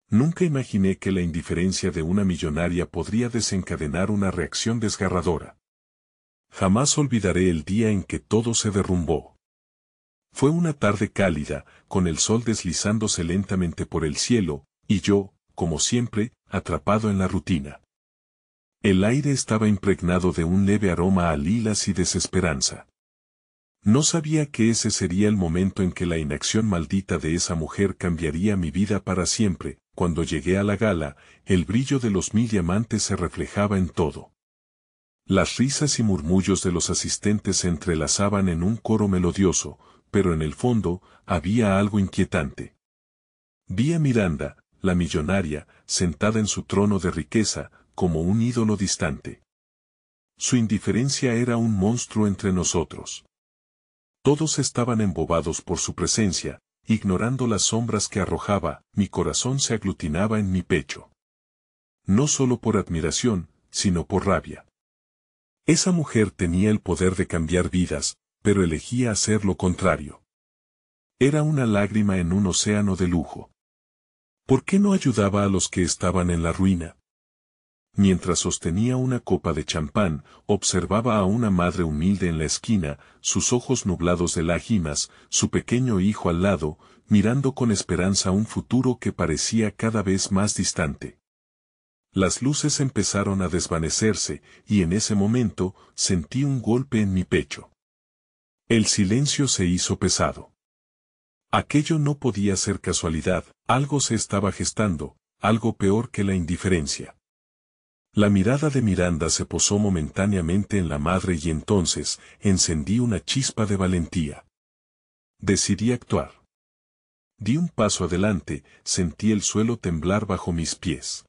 Nunca imaginé que la indiferencia de una millonaria podría desencadenar una reacción desgarradora. Jamás olvidaré el día en que todo se derrumbó. Fue una tarde cálida, con el sol deslizándose lentamente por el cielo, y yo, como siempre, atrapado en la rutina. El aire estaba impregnado de un leve aroma a lilas y desesperanza. No sabía que ese sería el momento en que la inacción maldita de esa mujer cambiaría mi vida para siempre. Cuando llegué a la gala, el brillo de los 1000 diamantes se reflejaba en todo. Las risas y murmullos de los asistentes se entrelazaban en un coro melodioso, pero en el fondo, había algo inquietante. Vi a Miranda, la millonaria, sentada en su trono de riqueza, como un ídolo distante. Su indiferencia era un monstruo entre nosotros. Todos estaban embobados por su presencia, ignorando las sombras que arrojaba. Mi corazón se aglutinaba en mi pecho. No solo por admiración, sino por rabia. Esa mujer tenía el poder de cambiar vidas, pero elegía hacer lo contrario. Era una lágrima en un océano de lujo. ¿Por qué no ayudaba a los que estaban en la ruina? Mientras sostenía una copa de champán, observaba a una madre humilde en la esquina, sus ojos nublados de lágrimas, su pequeño hijo al lado, mirando con esperanza un futuro que parecía cada vez más distante. Las luces empezaron a desvanecerse, y en ese momento, sentí un golpe en mi pecho. El silencio se hizo pesado. Aquello no podía ser casualidad, algo se estaba gestando, algo peor que la indiferencia. La mirada de Miranda se posó momentáneamente en la madre y entonces encendí una chispa de valentía. Decidí actuar. Di un paso adelante, sentí el suelo temblar bajo mis pies.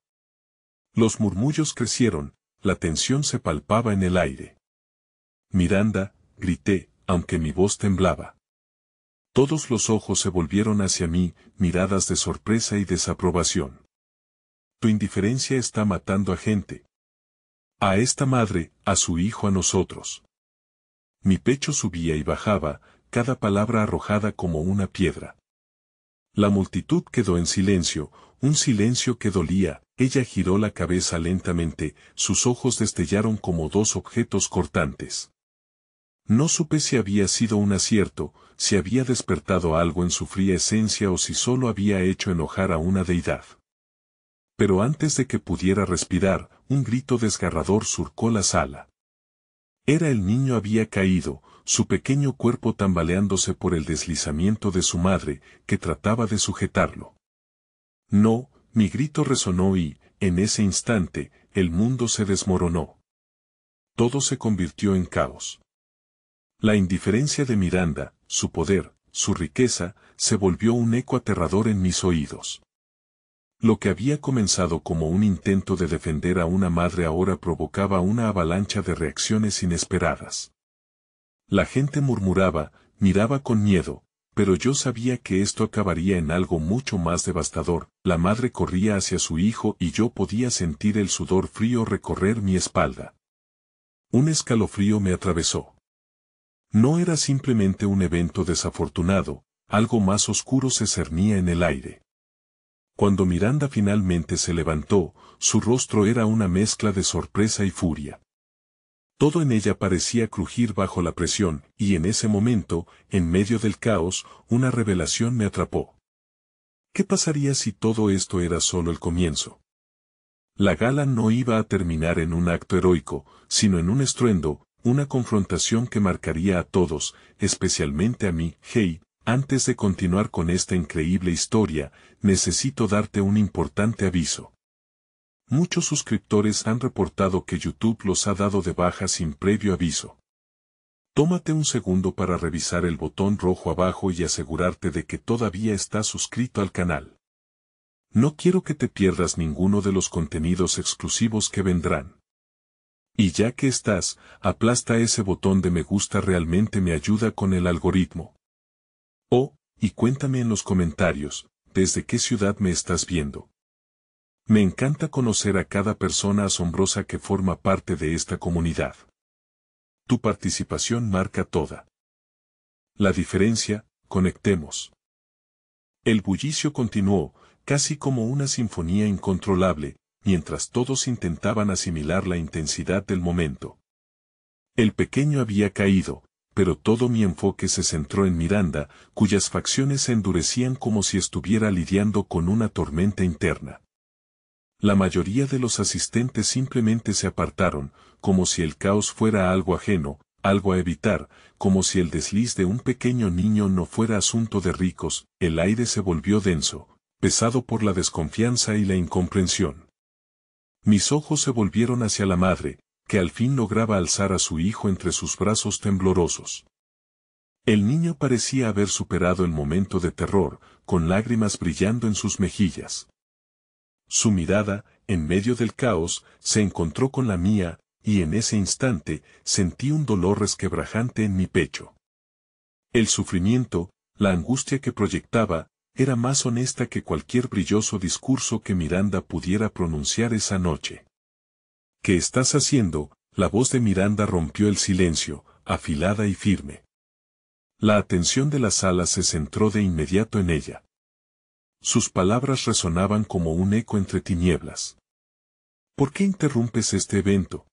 Los murmullos crecieron, la tensión se palpaba en el aire. Miranda, grité, aunque mi voz temblaba. Todos los ojos se volvieron hacia mí, miradas de sorpresa y desaprobación. Tu indiferencia está matando a gente. A esta madre, a su hijo, a nosotros. Mi pecho subía y bajaba, cada palabra arrojada como una piedra. La multitud quedó en silencio, un silencio que dolía. Ella giró la cabeza lentamente, sus ojos destellaron como dos objetos cortantes. No supe si había sido un acierto, si había despertado algo en su fría esencia o si solo había hecho enojar a una deidad. Pero antes de que pudiera respirar, un grito desgarrador surcó la sala. Era el niño había caído, su pequeño cuerpo tambaleándose por el deslizamiento de su madre, que trataba de sujetarlo. No, mi grito resonó y, en ese instante, el mundo se desmoronó. Todo se convirtió en caos. La indiferencia de Miranda, su poder, su riqueza, se volvió un eco aterrador en mis oídos. Lo que había comenzado como un intento de defender a una madre ahora provocaba una avalancha de reacciones inesperadas. La gente murmuraba, miraba con miedo, pero yo sabía que esto acabaría en algo mucho más devastador. La madre corría hacia su hijo y yo podía sentir el sudor frío recorrer mi espalda. Un escalofrío me atravesó. No era simplemente un evento desafortunado, algo más oscuro se cernía en el aire. Cuando Miranda finalmente se levantó, su rostro era una mezcla de sorpresa y furia. Todo en ella parecía crujir bajo la presión, y en ese momento, en medio del caos, una revelación me atrapó. ¿Qué pasaría si todo esto era solo el comienzo? La gala no iba a terminar en un acto heroico, sino en un estruendo, una confrontación que marcaría a todos, especialmente a mí. Hey, antes de continuar con esta increíble historia, necesito darte un importante aviso. Muchos suscriptores han reportado que YouTube los ha dado de baja sin previo aviso. Tómate un segundo para revisar el botón rojo abajo y asegurarte de que todavía estás suscrito al canal. No quiero que te pierdas ninguno de los contenidos exclusivos que vendrán. Y ya que estás, aplasta ese botón de me gusta, realmente me ayuda con el algoritmo. Oh, y cuéntame en los comentarios, ¿desde qué ciudad me estás viendo? Me encanta conocer a cada persona asombrosa que forma parte de esta comunidad. Tu participación marca toda la diferencia. Conectemos. El bullicio continuó, casi como una sinfonía incontrolable, mientras todos intentaban asimilar la intensidad del momento. El pequeño había caído, pero todo mi enfoque se centró en Miranda, cuyas facciones se endurecían como si estuviera lidiando con una tormenta interna. La mayoría de los asistentes simplemente se apartaron, como si el caos fuera algo ajeno, algo a evitar, como si el desliz de un pequeño niño no fuera asunto de ricos. El aire se volvió denso, pesado por la desconfianza y la incomprensión. Mis ojos se volvieron hacia la madre, que al fin lograba alzar a su hijo entre sus brazos temblorosos. El niño parecía haber superado el momento de terror, con lágrimas brillando en sus mejillas. Su mirada, en medio del caos, se encontró con la mía, y en ese instante, sentí un dolor resquebrajante en mi pecho. El sufrimiento, la angustia que proyectaba, era más honesta que cualquier brilloso discurso que Miranda pudiera pronunciar esa noche. ¿Qué estás haciendo? La voz de Miranda rompió el silencio, afilada y firme. La atención de la sala se centró de inmediato en ella. Sus palabras resonaban como un eco entre tinieblas. ¿Por qué interrumpes este evento?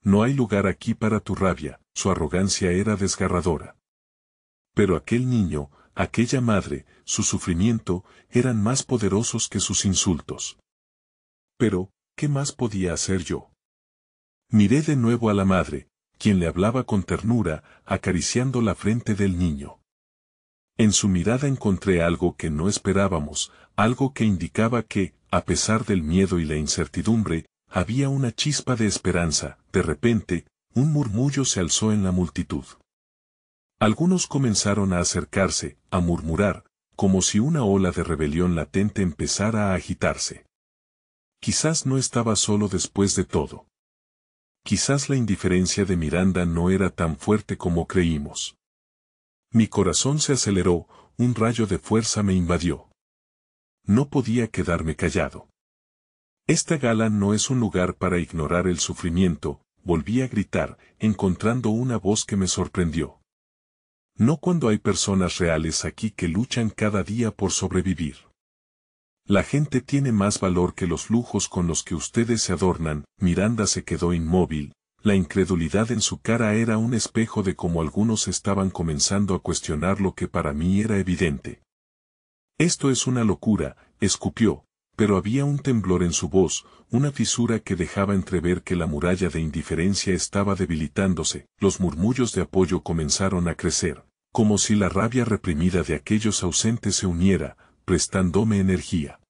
No hay lugar aquí para tu rabia. Su arrogancia era desgarradora. Pero aquel niño, aquella madre, su sufrimiento, eran más poderosos que sus insultos. Pero, ¿qué más podía hacer yo? Miré de nuevo a la madre, quien le hablaba con ternura, acariciando la frente del niño. En su mirada encontré algo que no esperábamos, algo que indicaba que, a pesar del miedo y la incertidumbre, había una chispa de esperanza. De repente, un murmullo se alzó en la multitud. Algunos comenzaron a acercarse, a murmurar, como si una ola de rebelión latente empezara a agitarse. Quizás no estaba solo después de todo. Quizás la indiferencia de Miranda no era tan fuerte como creímos. Mi corazón se aceleró, un rayo de fuerza me invadió. No podía quedarme callado. Esta gala no es un lugar para ignorar el sufrimiento, volví a gritar, encontrando una voz que me sorprendió. No cuando hay personas reales aquí que luchan cada día por sobrevivir. La gente tiene más valor que los lujos con los que ustedes se adornan. Miranda se quedó inmóvil, la incredulidad en su cara era un espejo de cómo algunos estaban comenzando a cuestionar lo que para mí era evidente. Esto es una locura, escupió, pero había un temblor en su voz, una fisura que dejaba entrever que la muralla de indiferencia estaba debilitándose. Los murmullos de apoyo comenzaron a crecer, como si la rabia reprimida de aquellos ausentes se uniera, prestándome energía.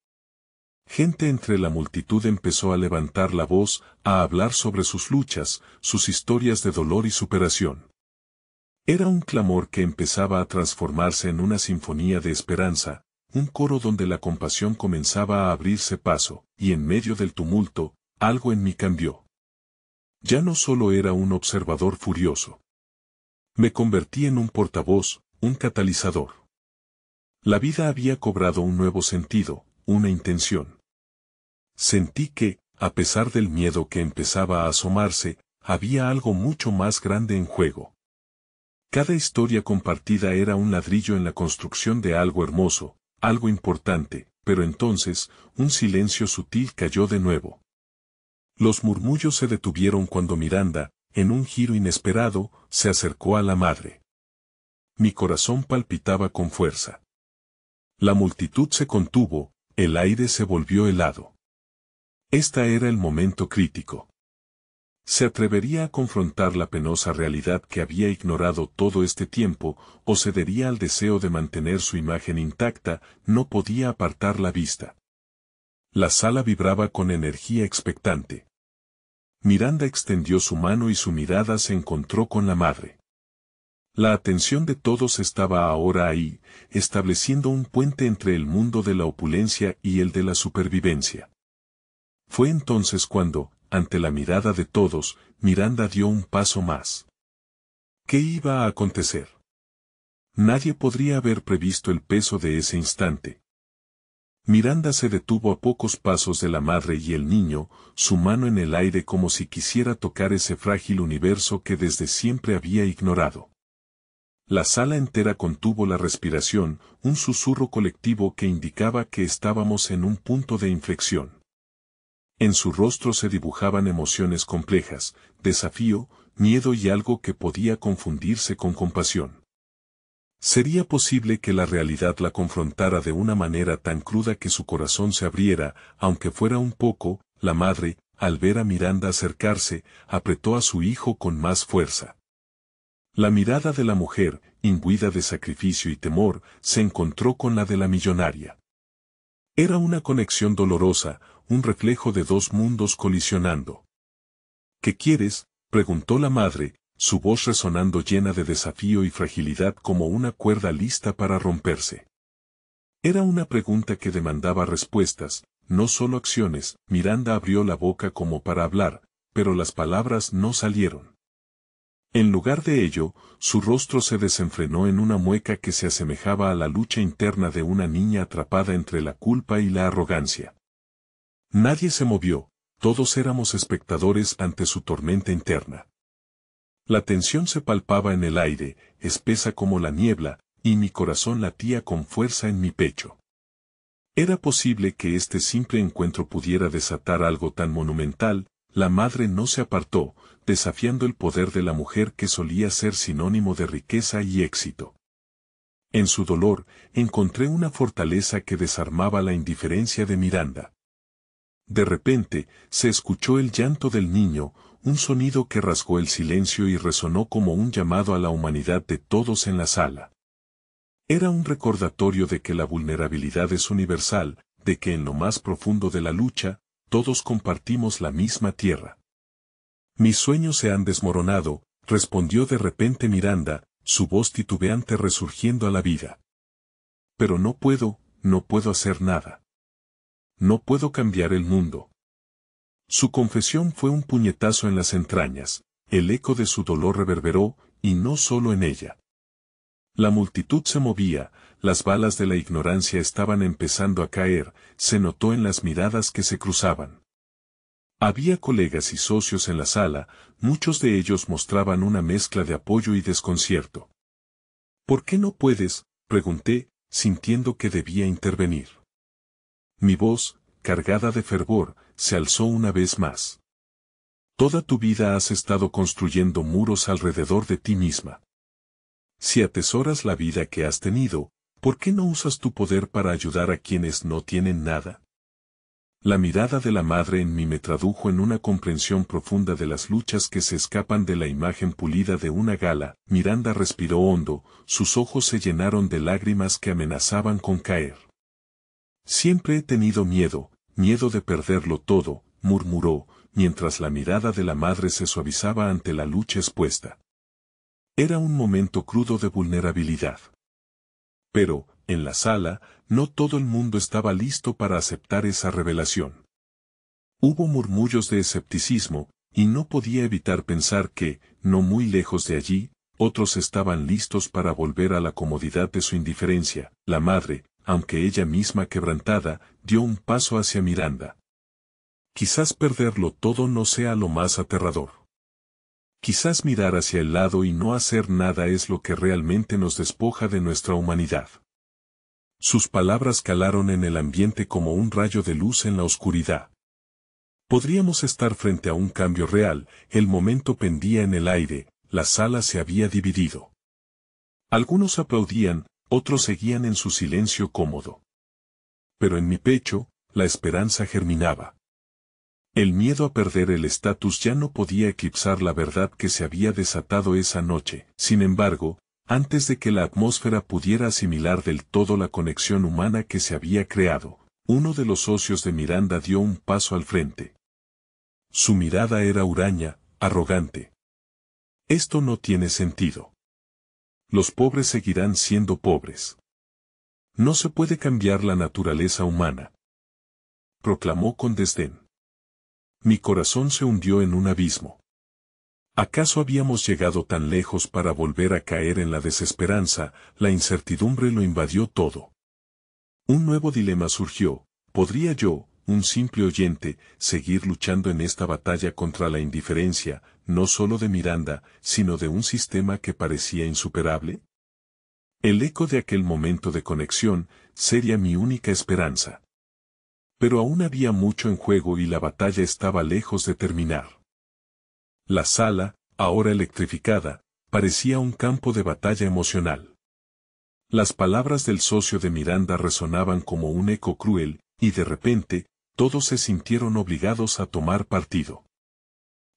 Gente entre la multitud empezó a levantar la voz, a hablar sobre sus luchas, sus historias de dolor y superación. Era un clamor que empezaba a transformarse en una sinfonía de esperanza, un coro donde la compasión comenzaba a abrirse paso, y en medio del tumulto, algo en mí cambió. Ya no solo era un observador furioso. Me convertí en un portavoz, un catalizador. La vida había cobrado un nuevo sentido, una intención. Sentí que, a pesar del miedo que empezaba a asomarse, había algo mucho más grande en juego. Cada historia compartida era un ladrillo en la construcción de algo hermoso, algo importante, pero entonces, un silencio sutil cayó de nuevo. Los murmullos se detuvieron cuando Miranda, en un giro inesperado, se acercó a la madre. Mi corazón palpitaba con fuerza. La multitud se contuvo, el aire se volvió helado. Este era el momento crítico. ¿Se atrevería a confrontar la penosa realidad que había ignorado todo este tiempo, o cedería al deseo de mantener su imagen intacta? No podía apartar la vista. La sala vibraba con energía expectante. Miranda extendió su mano y su mirada se encontró con la madre. La atención de todos estaba ahora ahí, estableciendo un puente entre el mundo de la opulencia y el de la supervivencia. Fue entonces cuando, ante la mirada de todos, Miranda dio un paso más. ¿Qué iba a acontecer? Nadie podría haber previsto el peso de ese instante. Miranda se detuvo a pocos pasos de la madre y el niño, su mano en el aire como si quisiera tocar ese frágil universo que desde siempre había ignorado. La sala entera contuvo la respiración, un susurro colectivo que indicaba que estábamos en un punto de inflexión. En su rostro se dibujaban emociones complejas, desafío, miedo y algo que podía confundirse con compasión. ¿Sería posible que la realidad la confrontara de una manera tan cruda que su corazón se abriera, aunque fuera un poco? La madre, al ver a Miranda acercarse, apretó a su hijo con más fuerza. La mirada de la mujer, imbuida de sacrificio y temor, se encontró con la de la millonaria. Era una conexión dolorosa, un reflejo de dos mundos colisionando. ¿Qué quieres?, preguntó la madre, su voz resonando llena de desafío y fragilidad como una cuerda lista para romperse. Era una pregunta que demandaba respuestas, no solo acciones. Miranda abrió la boca como para hablar, pero las palabras no salieron. En lugar de ello, su rostro se desenfrenó en una mueca que se asemejaba a la lucha interna de una niña atrapada entre la culpa y la arrogancia. Nadie se movió, todos éramos espectadores ante su tormenta interna. La tensión se palpaba en el aire, espesa como la niebla, y mi corazón latía con fuerza en mi pecho. ¿Era posible que este simple encuentro pudiera desatar algo tan monumental? La madre no se apartó, desafiando el poder de la mujer que solía ser sinónimo de riqueza y éxito. En su dolor, encontré una fortaleza que desarmaba la indiferencia de Miranda. De repente, se escuchó el llanto del niño, un sonido que rasgó el silencio y resonó como un llamado a la humanidad de todos en la sala. Era un recordatorio de que la vulnerabilidad es universal, de que en lo más profundo de la lucha, todos compartimos la misma tierra. Mis sueños se han desmoronado, respondió de repente Miranda, su voz titubeante resurgiendo a la vida. Pero no puedo hacer nada. No puedo cambiar el mundo. Su confesión fue un puñetazo en las entrañas, el eco de su dolor reverberó, y no solo en ella. La multitud se movía, las balas de la ignorancia estaban empezando a caer, se notó en las miradas que se cruzaban. Había colegas y socios en la sala, muchos de ellos mostraban una mezcla de apoyo y desconcierto. ¿Por qué no puedes?, pregunté, sintiendo que debía intervenir. Mi voz, cargada de fervor, se alzó una vez más. Toda tu vida has estado construyendo muros alrededor de ti misma. Si atesoras la vida que has tenido, ¿por qué no usas tu poder para ayudar a quienes no tienen nada? La mirada de la madre en mí me tradujo en una comprensión profunda de las luchas que se escapan de la imagen pulida de una gala. Miranda respiró hondo, sus ojos se llenaron de lágrimas que amenazaban con caer. Siempre he tenido miedo de perderlo todo, murmuró, mientras la mirada de la madre se suavizaba ante la lucha expuesta. Era un momento crudo de vulnerabilidad. Pero, en la sala, no todo el mundo estaba listo para aceptar esa revelación. Hubo murmullos de escepticismo, y no podía evitar pensar que, no muy lejos de allí, otros estaban listos para volver a la comodidad de su indiferencia. La madre, aunque ella misma quebrantada, dio un paso hacia Miranda. Quizás perderlo todo no sea lo más aterrador. Quizás mirar hacia el lado y no hacer nada es lo que realmente nos despoja de nuestra humanidad. Sus palabras calaron en el ambiente como un rayo de luz en la oscuridad. Podríamos estar frente a un cambio real, el momento pendía en el aire, la sala se había dividido. Algunos aplaudían, otros seguían en su silencio cómodo. Pero en mi pecho, la esperanza germinaba. El miedo a perder el estatus ya no podía eclipsar la verdad que se había desatado esa noche. Sin embargo, antes de que la atmósfera pudiera asimilar del todo la conexión humana que se había creado, uno de los socios de Miranda dio un paso al frente. Su mirada era huraña, arrogante. Esto no tiene sentido. Los pobres seguirán siendo pobres. No se puede cambiar la naturaleza humana, proclamó con desdén. Mi corazón se hundió en un abismo. ¿Acaso habíamos llegado tan lejos para volver a caer en la desesperanza? La incertidumbre lo invadió todo. Un nuevo dilema surgió. ¿Podría yo, un simple oyente, seguir luchando en esta batalla contra la indiferencia, no solo de Miranda, sino de un sistema que parecía insuperable? El eco de aquel momento de conexión sería mi única esperanza. Pero aún había mucho en juego y la batalla estaba lejos de terminar. La sala, ahora electrificada, parecía un campo de batalla emocional. Las palabras del socio de Miranda resonaban como un eco cruel, y de repente, todos se sintieron obligados a tomar partido.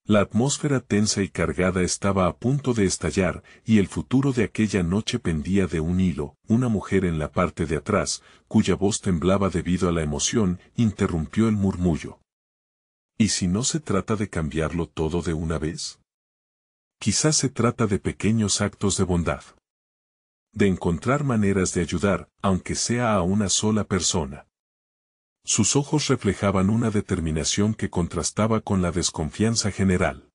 La atmósfera tensa y cargada estaba a punto de estallar, y el futuro de aquella noche pendía de un hilo. Una mujer en la parte de atrás, cuya voz temblaba debido a la emoción, interrumpió el murmullo. ¿Y si no se trata de cambiarlo todo de una vez? Quizás se trata de pequeños actos de bondad. De encontrar maneras de ayudar, aunque sea a una sola persona. Sus ojos reflejaban una determinación que contrastaba con la desconfianza general.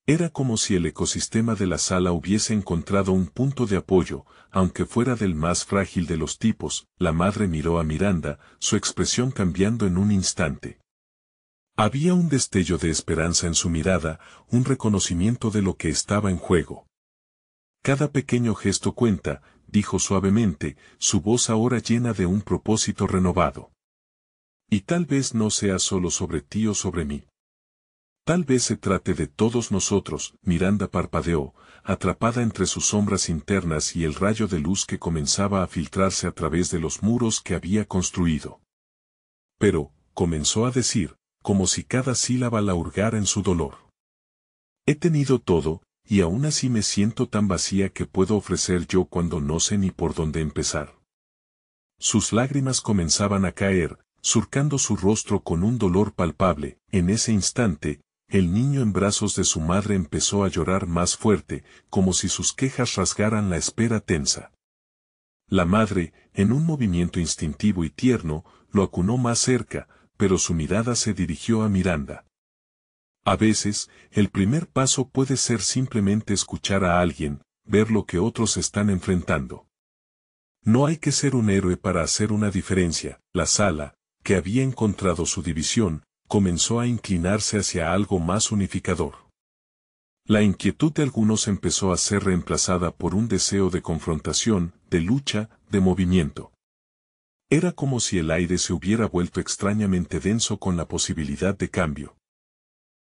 Era como si el ecosistema de la sala hubiese encontrado un punto de apoyo, aunque fuera del más frágil de los tipos. La madre miró a Miranda, su expresión cambiando en un instante. Había un destello de esperanza en su mirada, un reconocimiento de lo que estaba en juego. Cada pequeño gesto cuenta, dijo suavemente, su voz ahora llena de un propósito renovado. Y tal vez no sea solo sobre ti o sobre mí. Tal vez se trate de todos nosotros. Miranda parpadeó, atrapada entre sus sombras internas y el rayo de luz que comenzaba a filtrarse a través de los muros que había construido. Pero, comenzó a decir, como si cada sílaba la hurgara en su dolor. He tenido todo, y aún así me siento tan vacía que puedo ofrecer yo cuando no sé ni por dónde empezar. Sus lágrimas comenzaban a caer, surcando su rostro con un dolor palpable. En ese instante, el niño en brazos de su madre empezó a llorar más fuerte, como si sus quejas rasgaran la espera tensa. La madre, en un movimiento instintivo y tierno, lo acunó más cerca, pero su mirada se dirigió a Miranda. A veces, el primer paso puede ser simplemente escuchar a alguien, ver lo que otros están enfrentando. No hay que ser un héroe para hacer una diferencia. La sala, que había encontrado su división, comenzó a inclinarse hacia algo más unificador. La inquietud de algunos empezó a ser reemplazada por un deseo de confrontación, de lucha, de movimiento. Era como si el aire se hubiera vuelto extrañamente denso con la posibilidad de cambio.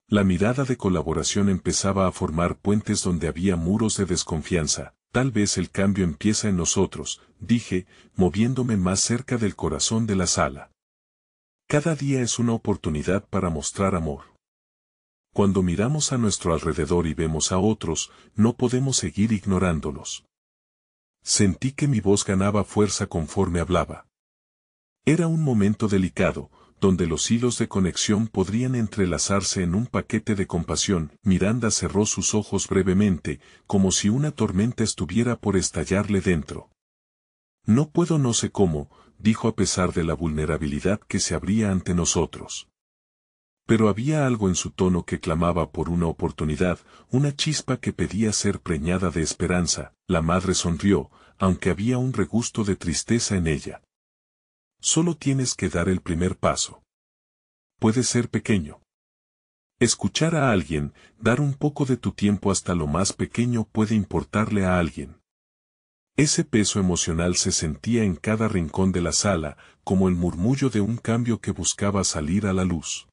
La mirada de colaboración empezaba a formar puentes donde había muros de desconfianza. Tal vez el cambio empieza en nosotros, dije, moviéndome más cerca del corazón de la sala. Cada día es una oportunidad para mostrar amor. Cuando miramos a nuestro alrededor y vemos a otros, no podemos seguir ignorándolos. Sentí que mi voz ganaba fuerza conforme hablaba. Era un momento delicado, donde los hilos de conexión podrían entrelazarse en un paquete de compasión. Miranda cerró sus ojos brevemente, como si una tormenta estuviera por estallarle dentro. No puedo, no sé cómo, dijo a pesar de la vulnerabilidad que se abría ante nosotros. Pero había algo en su tono que clamaba por una oportunidad, una chispa que pedía ser preñada de esperanza. La madre sonrió, aunque había un regusto de tristeza en ella. Solo tienes que dar el primer paso. Puede ser pequeño. Escuchar a alguien, dar un poco de tu tiempo hasta lo más pequeño puede importarle a alguien. Ese peso emocional se sentía en cada rincón de la sala, como el murmullo de un cambio que buscaba salir a la luz.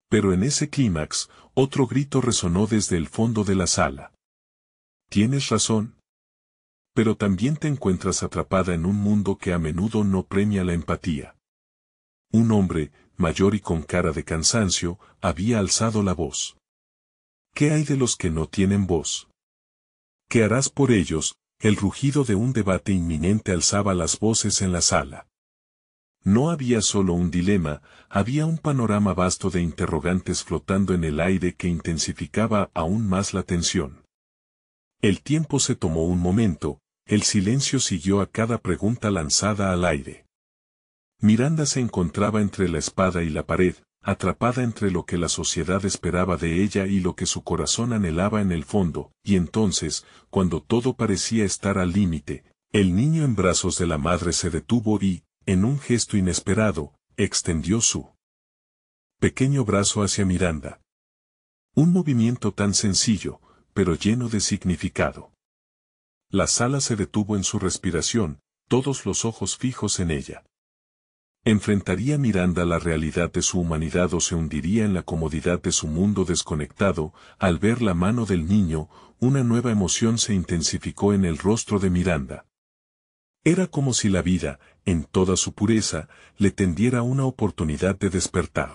Pero en ese clímax, otro grito resonó desde el fondo de la sala. Tienes razón. Pero también te encuentras atrapada en un mundo que a menudo no premia la empatía. Un hombre, mayor y con cara de cansancio, había alzado la voz. ¿Qué hay de los que no tienen voz? ¿Qué harás por ellos? El rugido de un debate inminente alzaba las voces en la sala. No había solo un dilema, había un panorama vasto de interrogantes flotando en el aire que intensificaba aún más la tensión. El tiempo se tomó un momento, el silencio siguió a cada pregunta lanzada al aire. Miranda se encontraba entre la espada y la pared, atrapada entre lo que la sociedad esperaba de ella y lo que su corazón anhelaba en el fondo, y entonces, cuando todo parecía estar al límite, el niño en brazos de la madre se detuvo y, en un gesto inesperado, extendió su pequeño brazo hacia Miranda. Un movimiento tan sencillo, pero lleno de significado. La sala se detuvo en su respiración, todos los ojos fijos en ella. ¿Enfrentaría Miranda la realidad de su humanidad o se hundiría en la comodidad de su mundo desconectado? Al ver la mano del niño, una nueva emoción se intensificó en el rostro de Miranda. Era como si la vida, en toda su pureza, le tendiera una oportunidad de despertar.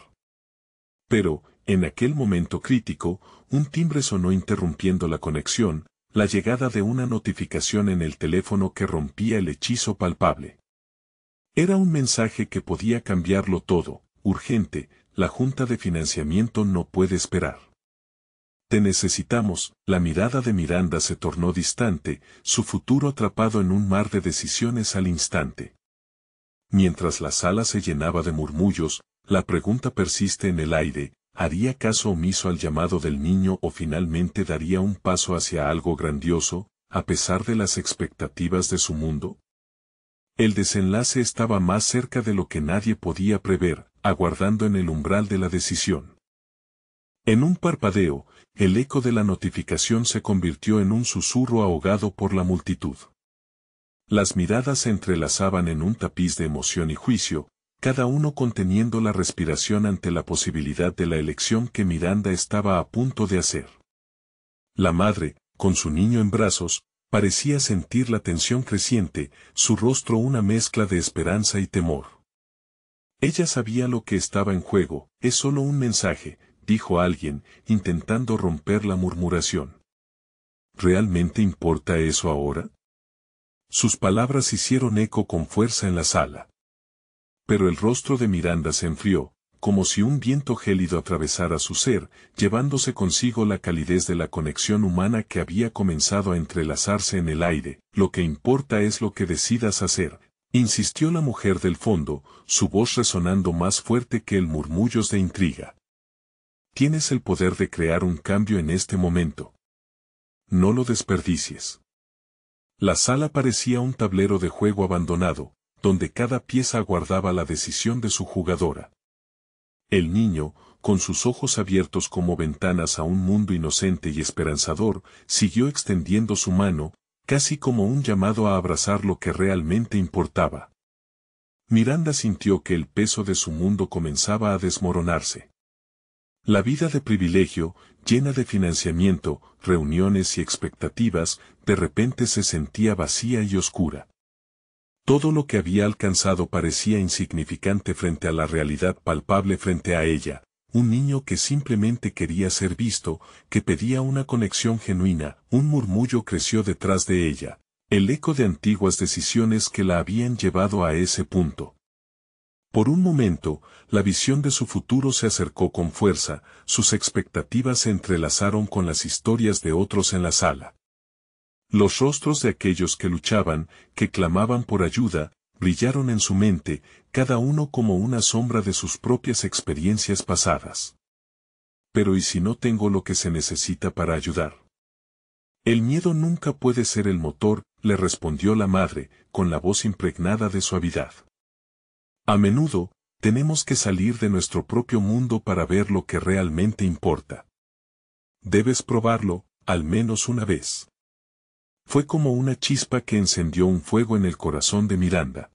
Pero, en aquel momento crítico, un timbre sonó interrumpiendo la conexión, la llegada de una notificación en el teléfono que rompía el hechizo palpable. Era un mensaje que podía cambiarlo todo, urgente, la junta de financiamiento no puede esperar. Te necesitamos. La mirada de Miranda se tornó distante, su futuro atrapado en un mar de decisiones al instante. Mientras la sala se llenaba de murmullos, la pregunta persiste en el aire: ¿haría caso omiso al llamado del niño o finalmente daría un paso hacia algo grandioso, a pesar de las expectativas de su mundo? El desenlace estaba más cerca de lo que nadie podía prever, aguardando en el umbral de la decisión. En un parpadeo, el eco de la notificación se convirtió en un susurro ahogado por la multitud. Las miradas se entrelazaban en un tapiz de emoción y juicio, cada uno conteniendo la respiración ante la posibilidad de la elección que Miranda estaba a punto de hacer. La madre, con su niño en brazos, parecía sentir la tensión creciente, su rostro una mezcla de esperanza y temor. Ella sabía lo que estaba en juego. Es solo un mensaje, dijo alguien, intentando romper la murmuración. ¿Realmente importa eso ahora? Sus palabras hicieron eco con fuerza en la sala. Pero el rostro de Miranda se enfrió, como si un viento gélido atravesara su ser, llevándose consigo la calidez de la conexión humana que había comenzado a entrelazarse en el aire. Lo que importa es lo que decidas hacer, insistió la mujer del fondo, su voz resonando más fuerte que el murmullos de intriga. Tienes el poder de crear un cambio en este momento. No lo desperdicies. La sala parecía un tablero de juego abandonado, donde cada pieza aguardaba la decisión de su jugadora. El niño, con sus ojos abiertos como ventanas a un mundo inocente y esperanzador, siguió extendiendo su mano, casi como un llamado a abrazar lo que realmente importaba. Miranda sintió que el peso de su mundo comenzaba a desmoronarse. La vida de privilegio, llena de financiamiento, reuniones y expectativas, de repente se sentía vacía y oscura. Todo lo que había alcanzado parecía insignificante frente a la realidad palpable frente a ella, un niño que simplemente quería ser visto, que pedía una conexión genuina. Un murmullo creció detrás de ella, el eco de antiguas decisiones que la habían llevado a ese punto. Por un momento, la visión de su futuro se acercó con fuerza, sus expectativas se entrelazaron con las historias de otros en la sala. Los rostros de aquellos que luchaban, que clamaban por ayuda, brillaron en su mente, cada uno como una sombra de sus propias experiencias pasadas. Pero ¿y si no tengo lo que se necesita para ayudar? El miedo nunca puede ser el motor, le respondió la madre, con la voz impregnada de suavidad. A menudo, tenemos que salir de nuestro propio mundo para ver lo que realmente importa. Debes probarlo, al menos una vez. Fue como una chispa que encendió un fuego en el corazón de Miranda.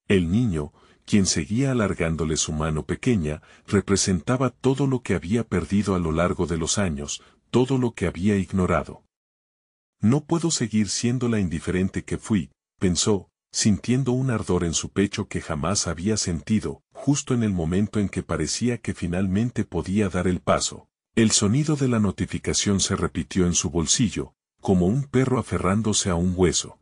El niño, quien seguía alargándole su mano pequeña, representaba todo lo que había perdido a lo largo de los años, todo lo que había ignorado. No puedo seguir siendo la indiferente que fui, pensó, sintiendo un ardor en su pecho que jamás había sentido. Justo en el momento en que parecía que finalmente podía dar el paso, el sonido de la notificación se repitió en su bolsillo, como un perro aferrándose a un hueso.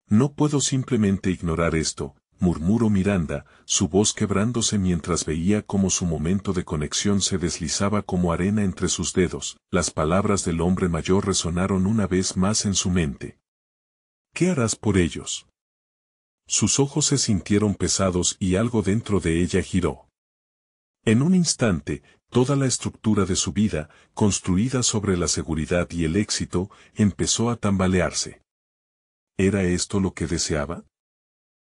No puedo simplemente ignorar esto, murmuró Miranda, su voz quebrándose mientras veía cómo su momento de conexión se deslizaba como arena entre sus dedos. Las palabras del hombre mayor resonaron una vez más en su mente. ¿Qué harás por ellos? Sus ojos se sintieron pesados y algo dentro de ella giró. En un instante, toda la estructura de su vida, construida sobre la seguridad y el éxito, empezó a tambalearse. ¿Era esto lo que deseaba?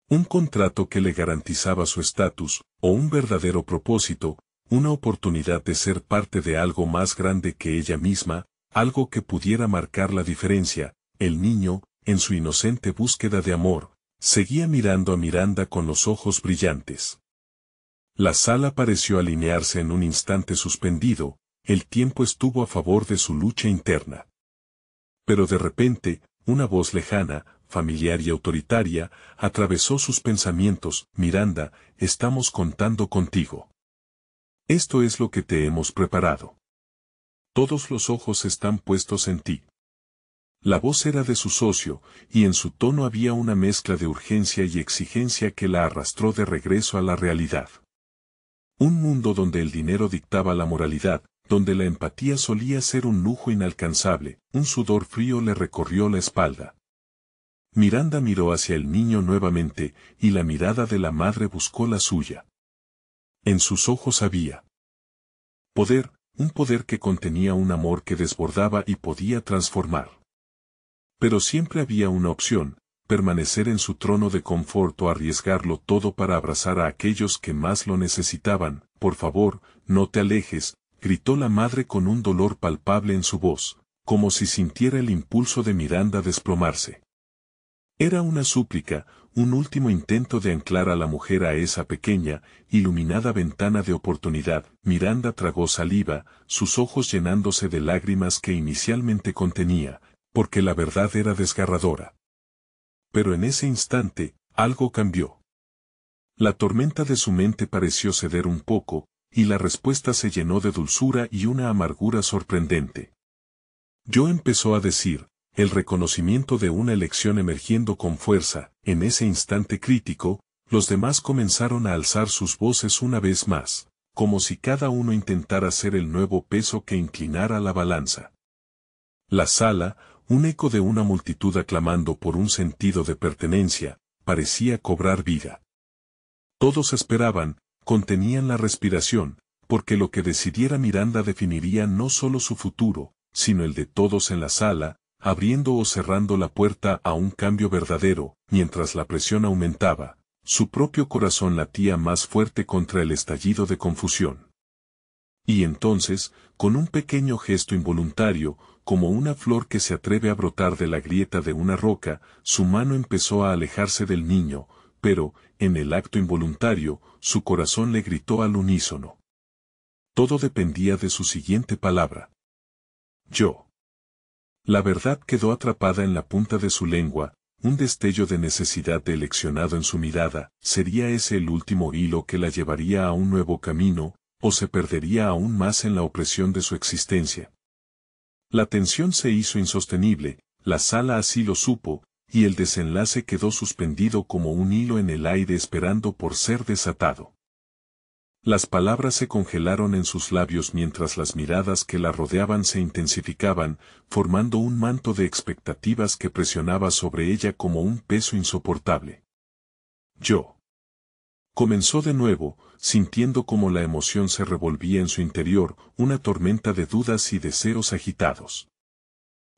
¿Un contrato que le garantizaba su estatus, o un verdadero propósito, una oportunidad de ser parte de algo más grande que ella misma, algo que pudiera marcar la diferencia? el niño, en su inocente búsqueda de amor, seguía mirando a Miranda con los ojos brillantes. La sala pareció alinearse en un instante suspendido, el tiempo estuvo a favor de su lucha interna. Pero de repente, una voz lejana, familiar y autoritaria, atravesó sus pensamientos: Miranda, estamos contando contigo. Esto es lo que te hemos preparado. Todos los ojos están puestos en ti. La voz era de su socio, y en su tono había una mezcla de urgencia y exigencia que la arrastró de regreso a la realidad. Un mundo donde el dinero dictaba la moralidad, donde la empatía solía ser un lujo inalcanzable. Un sudor frío le recorrió la espalda. Miranda miró hacia el niño nuevamente, y la mirada de la madre buscó la suya. En sus ojos había poder, un poder que contenía un amor que desbordaba y podía transformar. Pero siempre había una opción: permanecer en su trono de confort o arriesgarlo todo para abrazar a aquellos que más lo necesitaban. Por favor, no te alejes, gritó la madre con un dolor palpable en su voz, como si sintiera el impulso de Miranda desplomarse. Era una súplica, un último intento de anclar a la mujer a esa pequeña, iluminada ventana de oportunidad. Miranda tragó saliva, sus ojos llenándose de lágrimas que inicialmente contenía, porque la verdad era desgarradora. Pero en ese instante, algo cambió. La tormenta de su mente pareció ceder un poco, y la respuesta se llenó de dulzura y una amargura sorprendente. Yo empezó a decir, el reconocimiento de una elección emergiendo con fuerza. En ese instante crítico, los demás comenzaron a alzar sus voces una vez más, como si cada uno intentara ser el nuevo peso que inclinara la balanza. La sala, un eco de una multitud aclamando por un sentido de pertenencia, parecía cobrar vida. Todos esperaban, contenían la respiración, porque lo que decidiera Miranda definiría no solo su futuro, sino el de todos en la sala, abriendo o cerrando la puerta a un cambio verdadero. Mientras la presión aumentaba, su propio corazón latía más fuerte contra el estallido de confusión. Y entonces, con un pequeño gesto involuntario, como una flor que se atreve a brotar de la grieta de una roca, su mano empezó a alejarse del niño, pero, en el acto involuntario, su corazón le gritó al unísono. Todo dependía de su siguiente palabra. Yo. La verdad quedó atrapada en la punta de su lengua, un destello de necesidad de eleccionado en su mirada. ¿Sería ese el último hilo que la llevaría a un nuevo camino, o se perdería aún más en la opresión de su existencia? La tensión se hizo insostenible, la sala así lo supo, y el desenlace quedó suspendido como un hilo en el aire esperando por ser desatado. Las palabras se congelaron en sus labios mientras las miradas que la rodeaban se intensificaban, formando un manto de expectativas que presionaba sobre ella como un peso insoportable. Yo. Comenzó de nuevo, sintiendo como la emoción se revolvía en su interior, una tormenta de dudas y deseos agitados.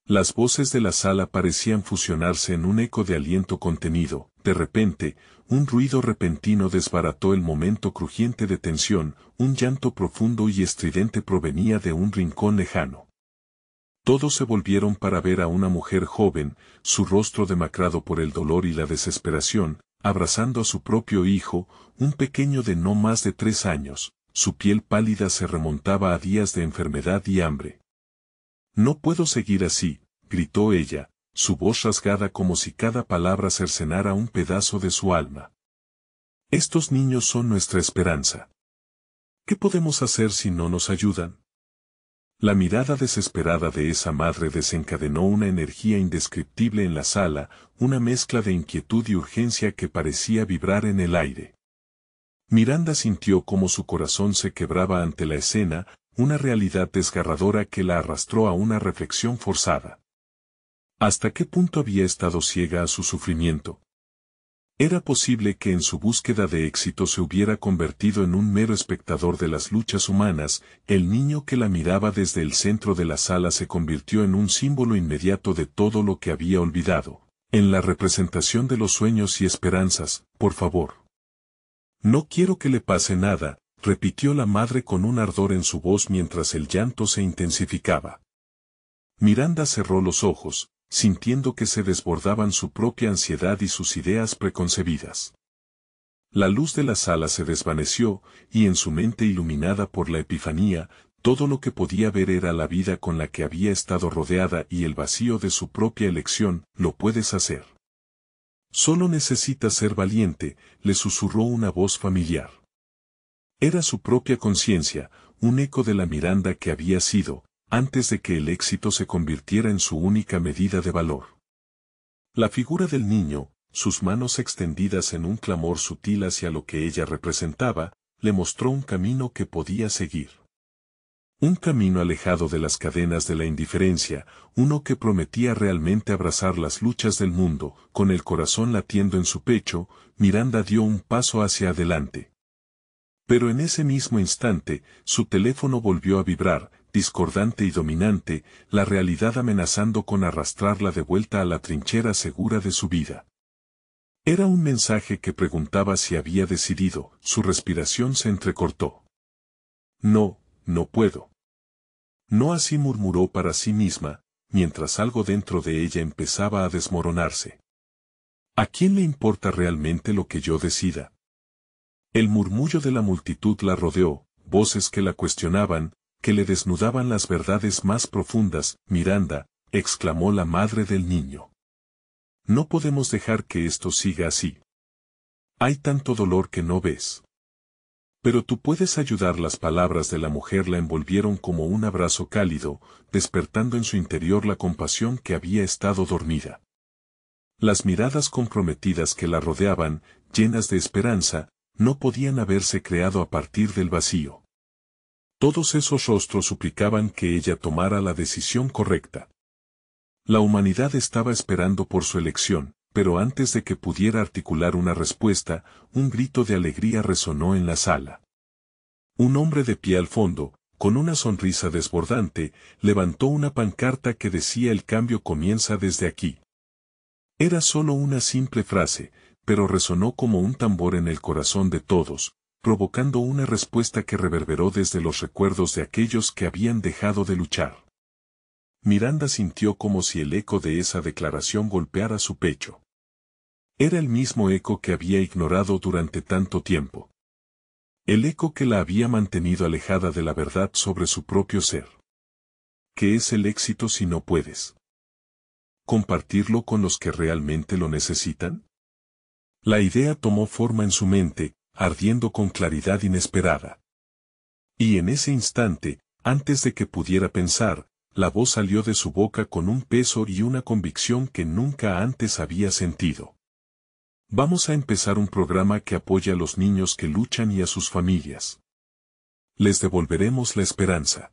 Las voces de la sala parecían fusionarse en un eco de aliento contenido. De repente, un ruido repentino desbarató el momento crujiente de tensión. Un llanto profundo y estridente provenía de un rincón lejano. Todos se volvieron para ver a una mujer joven, su rostro demacrado por el dolor y la desesperación, abrazando a su propio hijo, un pequeño de no más de 3 años. Su piel pálida se remontaba a días de enfermedad y hambre. No puedo seguir así, gritó ella, su voz rasgada como si cada palabra cercenara un pedazo de su alma. Estos niños son nuestra esperanza. ¿Qué podemos hacer si no nos ayudan? La mirada desesperada de esa madre desencadenó una energía indescriptible en la sala, una mezcla de inquietud y urgencia que parecía vibrar en el aire. Miranda sintió como su corazón se quebraba ante la escena, una realidad desgarradora que la arrastró a una reflexión forzada. ¿Hasta qué punto había estado ciega a su sufrimiento? ¿Era posible que en su búsqueda de éxito se hubiera convertido en un mero espectador de las luchas humanas? El niño que la miraba desde el centro de la sala se convirtió en un símbolo inmediato de todo lo que había olvidado, en la representación de los sueños y esperanzas. Por favor. No quiero que le pase nada, repitió la madre con un ardor en su voz mientras el llanto se intensificaba. Miranda cerró los ojos, sintiendo que se desbordaban su propia ansiedad y sus ideas preconcebidas. La luz de la sala se desvaneció, y en su mente iluminada por la epifanía, todo lo que podía ver era la vida con la que había estado rodeada y el vacío de su propia elección. Lo puedes hacer. Solo necesitas ser valiente, le susurró una voz familiar. Era su propia conciencia, un eco de la Miranda que había sido, antes de que el éxito se convirtiera en su única medida de valor. La figura del niño, sus manos extendidas en un clamor sutil hacia lo que ella representaba, le mostró un camino que podía seguir. Un camino alejado de las cadenas de la indiferencia, uno que prometía realmente abrazar las luchas del mundo. Con el corazón latiendo en su pecho, Miranda dio un paso hacia adelante. Pero en ese mismo instante, su teléfono volvió a vibrar, discordante y dominante, la realidad amenazando con arrastrarla de vuelta a la trinchera segura de su vida. Era un mensaje que preguntaba si había decidido. Su respiración se entrecortó. No, no puedo. No, así murmuró para sí misma, mientras algo dentro de ella empezaba a desmoronarse. ¿A quién le importa realmente lo que yo decida? El murmullo de la multitud la rodeó, voces que la cuestionaban, que le desnudaban las verdades más profundas. Miranda, exclamó la madre del niño. No podemos dejar que esto siga así. Hay tanto dolor que no ves. Pero tú puedes ayudar. Las palabras de la mujer la envolvieron como un abrazo cálido, despertando en su interior la compasión que había estado dormida. Las miradas comprometidas que la rodeaban, llenas de esperanza, no podían haberse creado a partir del vacío. Todos esos rostros suplicaban que ella tomara la decisión correcta. La humanidad estaba esperando por su elección, pero antes de que pudiera articular una respuesta, un grito de alegría resonó en la sala. Un hombre de pie al fondo, con una sonrisa desbordante, levantó una pancarta que decía: el cambio comienza desde aquí. Era solo una simple frase, pero resonó como un tambor en el corazón de todos, provocando una respuesta que reverberó desde los recuerdos de aquellos que habían dejado de luchar. Miranda sintió como si el eco de esa declaración golpeara su pecho. Era el mismo eco que había ignorado durante tanto tiempo. El eco que la había mantenido alejada de la verdad sobre su propio ser. ¿Qué es el éxito si no puedes compartirlo con los que realmente lo necesitan? La idea tomó forma en su mente, ardiendo con claridad inesperada. Y en ese instante, antes de que pudiera pensar, la voz salió de su boca con un peso y una convicción que nunca antes había sentido. Vamos a empezar un programa que apoya a los niños que luchan y a sus familias. Les devolveremos la esperanza.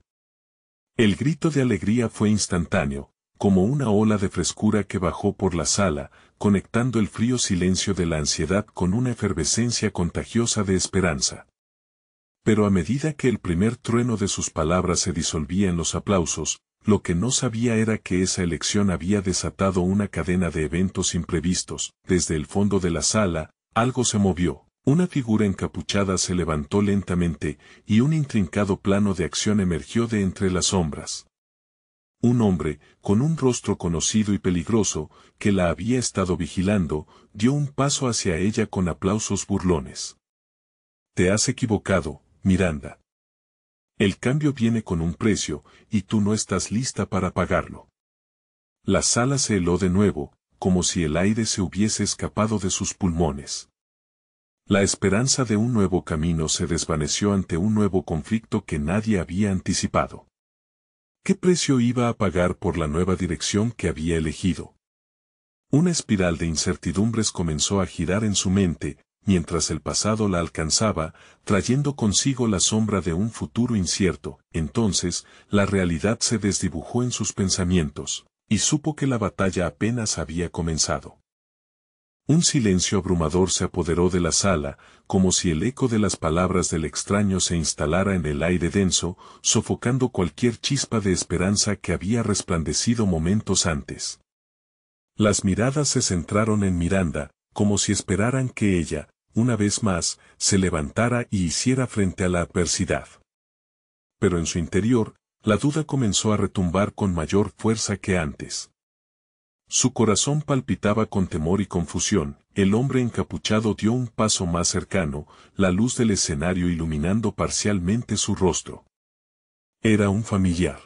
El grito de alegría fue instantáneo, como una ola de frescura que bajó por la sala, conectando el frío silencio de la ansiedad con una efervescencia contagiosa de esperanza. Pero a medida que el primer trueno de sus palabras se disolvía en los aplausos, lo que no sabía era que esa elección había desatado una cadena de eventos imprevistos. Desde el fondo de la sala, algo se movió, una figura encapuchada se levantó lentamente, y un intrincado plano de acción emergió de entre las sombras. Un hombre, con un rostro conocido y peligroso, que la había estado vigilando, dio un paso hacia ella con aplausos burlones. Te has equivocado, Miranda. El cambio viene con un precio, y tú no estás lista para pagarlo. La sala se heló de nuevo, como si el aire se hubiese escapado de sus pulmones. La esperanza de un nuevo camino se desvaneció ante un nuevo conflicto que nadie había anticipado. ¿Qué precio iba a pagar por la nueva dirección que había elegido? Una espiral de incertidumbres comenzó a girar en su mente, mientras el pasado la alcanzaba, trayendo consigo la sombra de un futuro incierto. Entonces, la realidad se desdibujó en sus pensamientos, y supo que la batalla apenas había comenzado. Un silencio abrumador se apoderó de la sala, como si el eco de las palabras del extraño se instalara en el aire denso, sofocando cualquier chispa de esperanza que había resplandecido momentos antes. Las miradas se centraron en Miranda, como si esperaran que ella, una vez más, se levantara y hiciera frente a la adversidad. Pero en su interior, la duda comenzó a retumbar con mayor fuerza que antes. Su corazón palpitaba con temor y confusión. El hombre encapuchado dio un paso más cercano, la luz del escenario iluminando parcialmente su rostro. Era un familiar.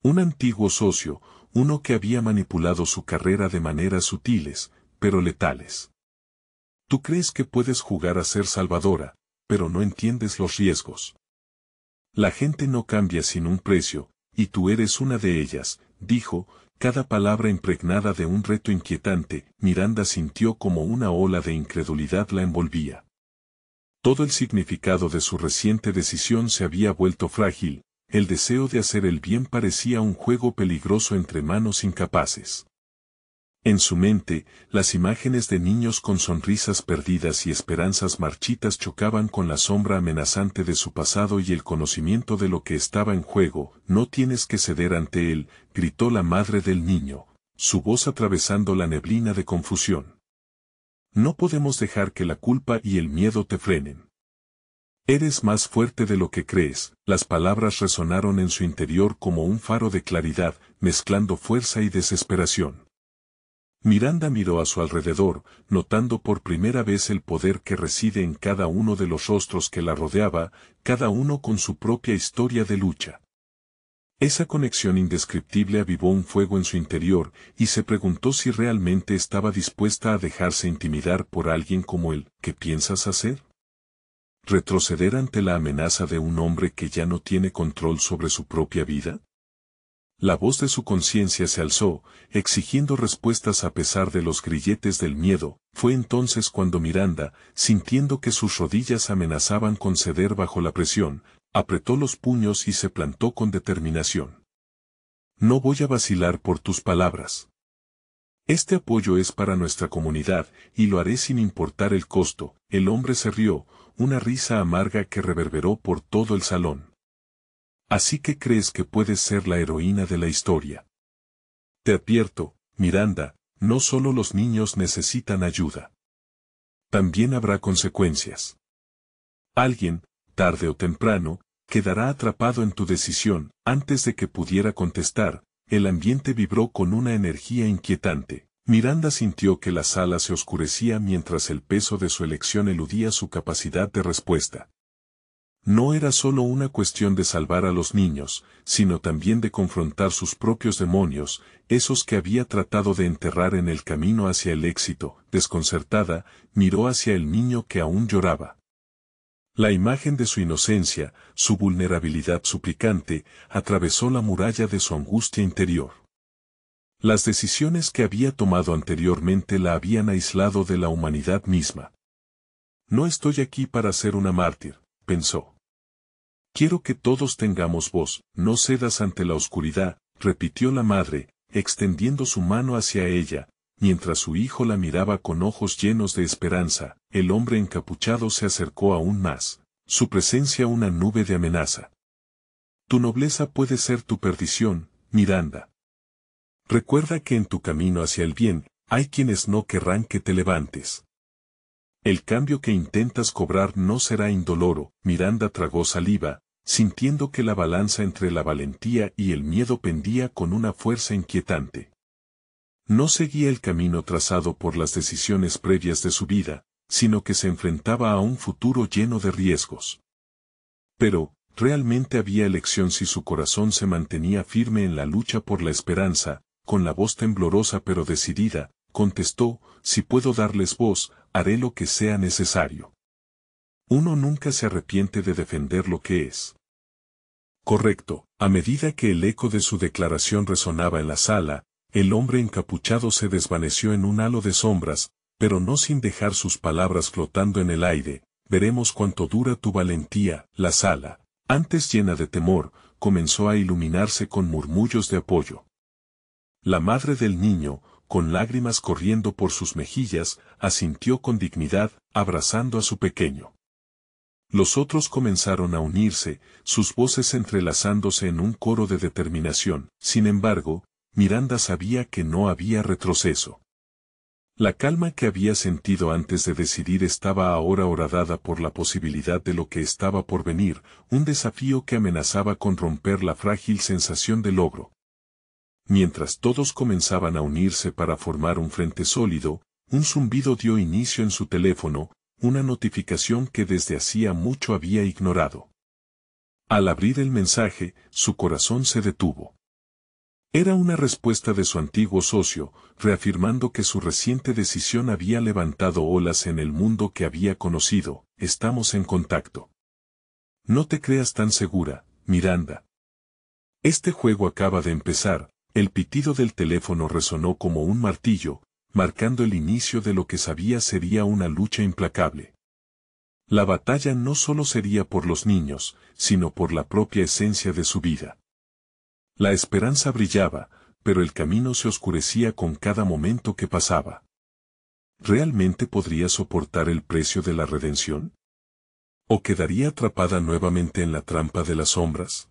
Un antiguo socio, uno que había manipulado su carrera de maneras sutiles, pero letales. Tú crees que puedes jugar a ser salvadora, pero no entiendes los riesgos. La gente no cambia sin un precio, y tú eres una de ellas, dijo, cada palabra impregnada de un reto inquietante. Miranda sintió como una ola de incredulidad la envolvía. Todo el significado de su reciente decisión se había vuelto frágil, el deseo de hacer el bien parecía un juego peligroso entre manos incapaces. En su mente, las imágenes de niños con sonrisas perdidas y esperanzas marchitas chocaban con la sombra amenazante de su pasado y el conocimiento de lo que estaba en juego. No tienes que ceder ante él, gritó la madre del niño, su voz atravesando la neblina de confusión. No podemos dejar que la culpa y el miedo te frenen. Eres más fuerte de lo que crees. Las palabras resonaron en su interior como un faro de claridad, mezclando fuerza y desesperación. Miranda miró a su alrededor, notando por primera vez el poder que reside en cada uno de los rostros que la rodeaba, cada uno con su propia historia de lucha. Esa conexión indescriptible avivó un fuego en su interior, y se preguntó si realmente estaba dispuesta a dejarse intimidar por alguien como él. ¿Qué piensas hacer? ¿Retroceder ante la amenaza de un hombre que ya no tiene control sobre su propia vida? La voz de su conciencia se alzó, exigiendo respuestas a pesar de los grilletes del miedo. Fue entonces cuando Miranda, sintiendo que sus rodillas amenazaban con ceder bajo la presión, apretó los puños y se plantó con determinación. No voy a vacilar por tus palabras. Este apoyo es para nuestra comunidad, y lo haré sin importar el costo. El hombre se rió, una risa amarga que reverberó por todo el salón. Así que crees que puedes ser la heroína de la historia. Te advierto, Miranda, no solo los niños necesitan ayuda. También habrá consecuencias. Alguien, tarde o temprano, quedará atrapado en tu decisión. Antes de que pudiera contestar, el ambiente vibró con una energía inquietante. Miranda sintió que la sala se oscurecía mientras el peso de su elección eludía su capacidad de respuesta. No era solo una cuestión de salvar a los niños, sino también de confrontar sus propios demonios, esos que había tratado de enterrar en el camino hacia el éxito. Desconcertada, miró hacia el niño que aún lloraba. La imagen de su inocencia, su vulnerabilidad suplicante, atravesó la muralla de su angustia interior. Las decisiones que había tomado anteriormente la habían aislado de la humanidad misma. No estoy aquí para ser una mártir, pensó. Quiero que todos tengamos voz. No cedas ante la oscuridad, repitió la madre, extendiendo su mano hacia ella, mientras su hijo la miraba con ojos llenos de esperanza. El hombre encapuchado se acercó aún más, su presencia una nube de amenaza. Tu nobleza puede ser tu perdición, Miranda. Recuerda que en tu camino hacia el bien, hay quienes no querrán que te levantes. El cambio que intentas cobrar no será indoloro. Miranda tragó saliva, sintiendo que la balanza entre la valentía y el miedo pendía con una fuerza inquietante. No seguía el camino trazado por las decisiones previas de su vida, sino que se enfrentaba a un futuro lleno de riesgos. Pero, realmente había elección si su corazón se mantenía firme en la lucha por la esperanza. Con la voz temblorosa pero decidida, contestó, si puedo darles voz, haré lo que sea necesario. Uno nunca se arrepiente de defender lo que es. Correcto. A medida que el eco de su declaración resonaba en la sala, el hombre encapuchado se desvaneció en un halo de sombras, pero no sin dejar sus palabras flotando en el aire. Veremos cuánto dura tu valentía. La sala, antes llena de temor, comenzó a iluminarse con murmullos de apoyo. La madre del niño, con lágrimas corriendo por sus mejillas, asintió con dignidad, abrazando a su pequeño. Los otros comenzaron a unirse, sus voces entrelazándose en un coro de determinación. Sin embargo, Miranda sabía que no había retroceso. La calma que había sentido antes de decidir estaba ahora horadada por la posibilidad de lo que estaba por venir, un desafío que amenazaba con romper la frágil sensación de logro. mientras todos comenzaban a unirse para formar un frente sólido, un zumbido dio inicio en su teléfono, una notificación que desde hacía mucho había ignorado. Al abrir el mensaje, su corazón se detuvo. Era una respuesta de su antiguo socio, reafirmando que su reciente decisión había levantado olas en el mundo que había conocido. Estamos en contacto. No te creas tan segura, Miranda. Este juego acaba de empezar. El pitido del teléfono resonó como un martillo, marcando el inicio de lo que sabía sería una lucha implacable. La batalla no solo sería por los niños, sino por la propia esencia de su vida. La esperanza brillaba, pero el camino se oscurecía con cada momento que pasaba. ¿Realmente podría soportar el precio de la redención? ¿O quedaría atrapada nuevamente en la trampa de las sombras?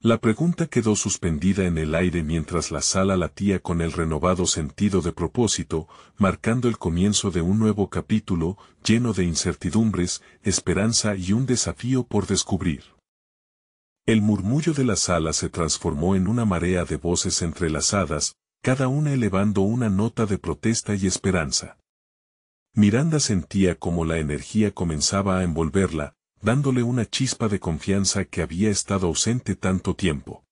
La pregunta quedó suspendida en el aire mientras la sala latía con el renovado sentido de propósito, marcando el comienzo de un nuevo capítulo, lleno de incertidumbres, esperanza y un desafío por descubrir. El murmullo de la sala se transformó en una marea de voces entrelazadas, cada una elevando una nota de protesta y esperanza. Miranda sentía como la energía comenzaba a envolverla, dándole una chispa de confianza que había estado ausente tanto tiempo.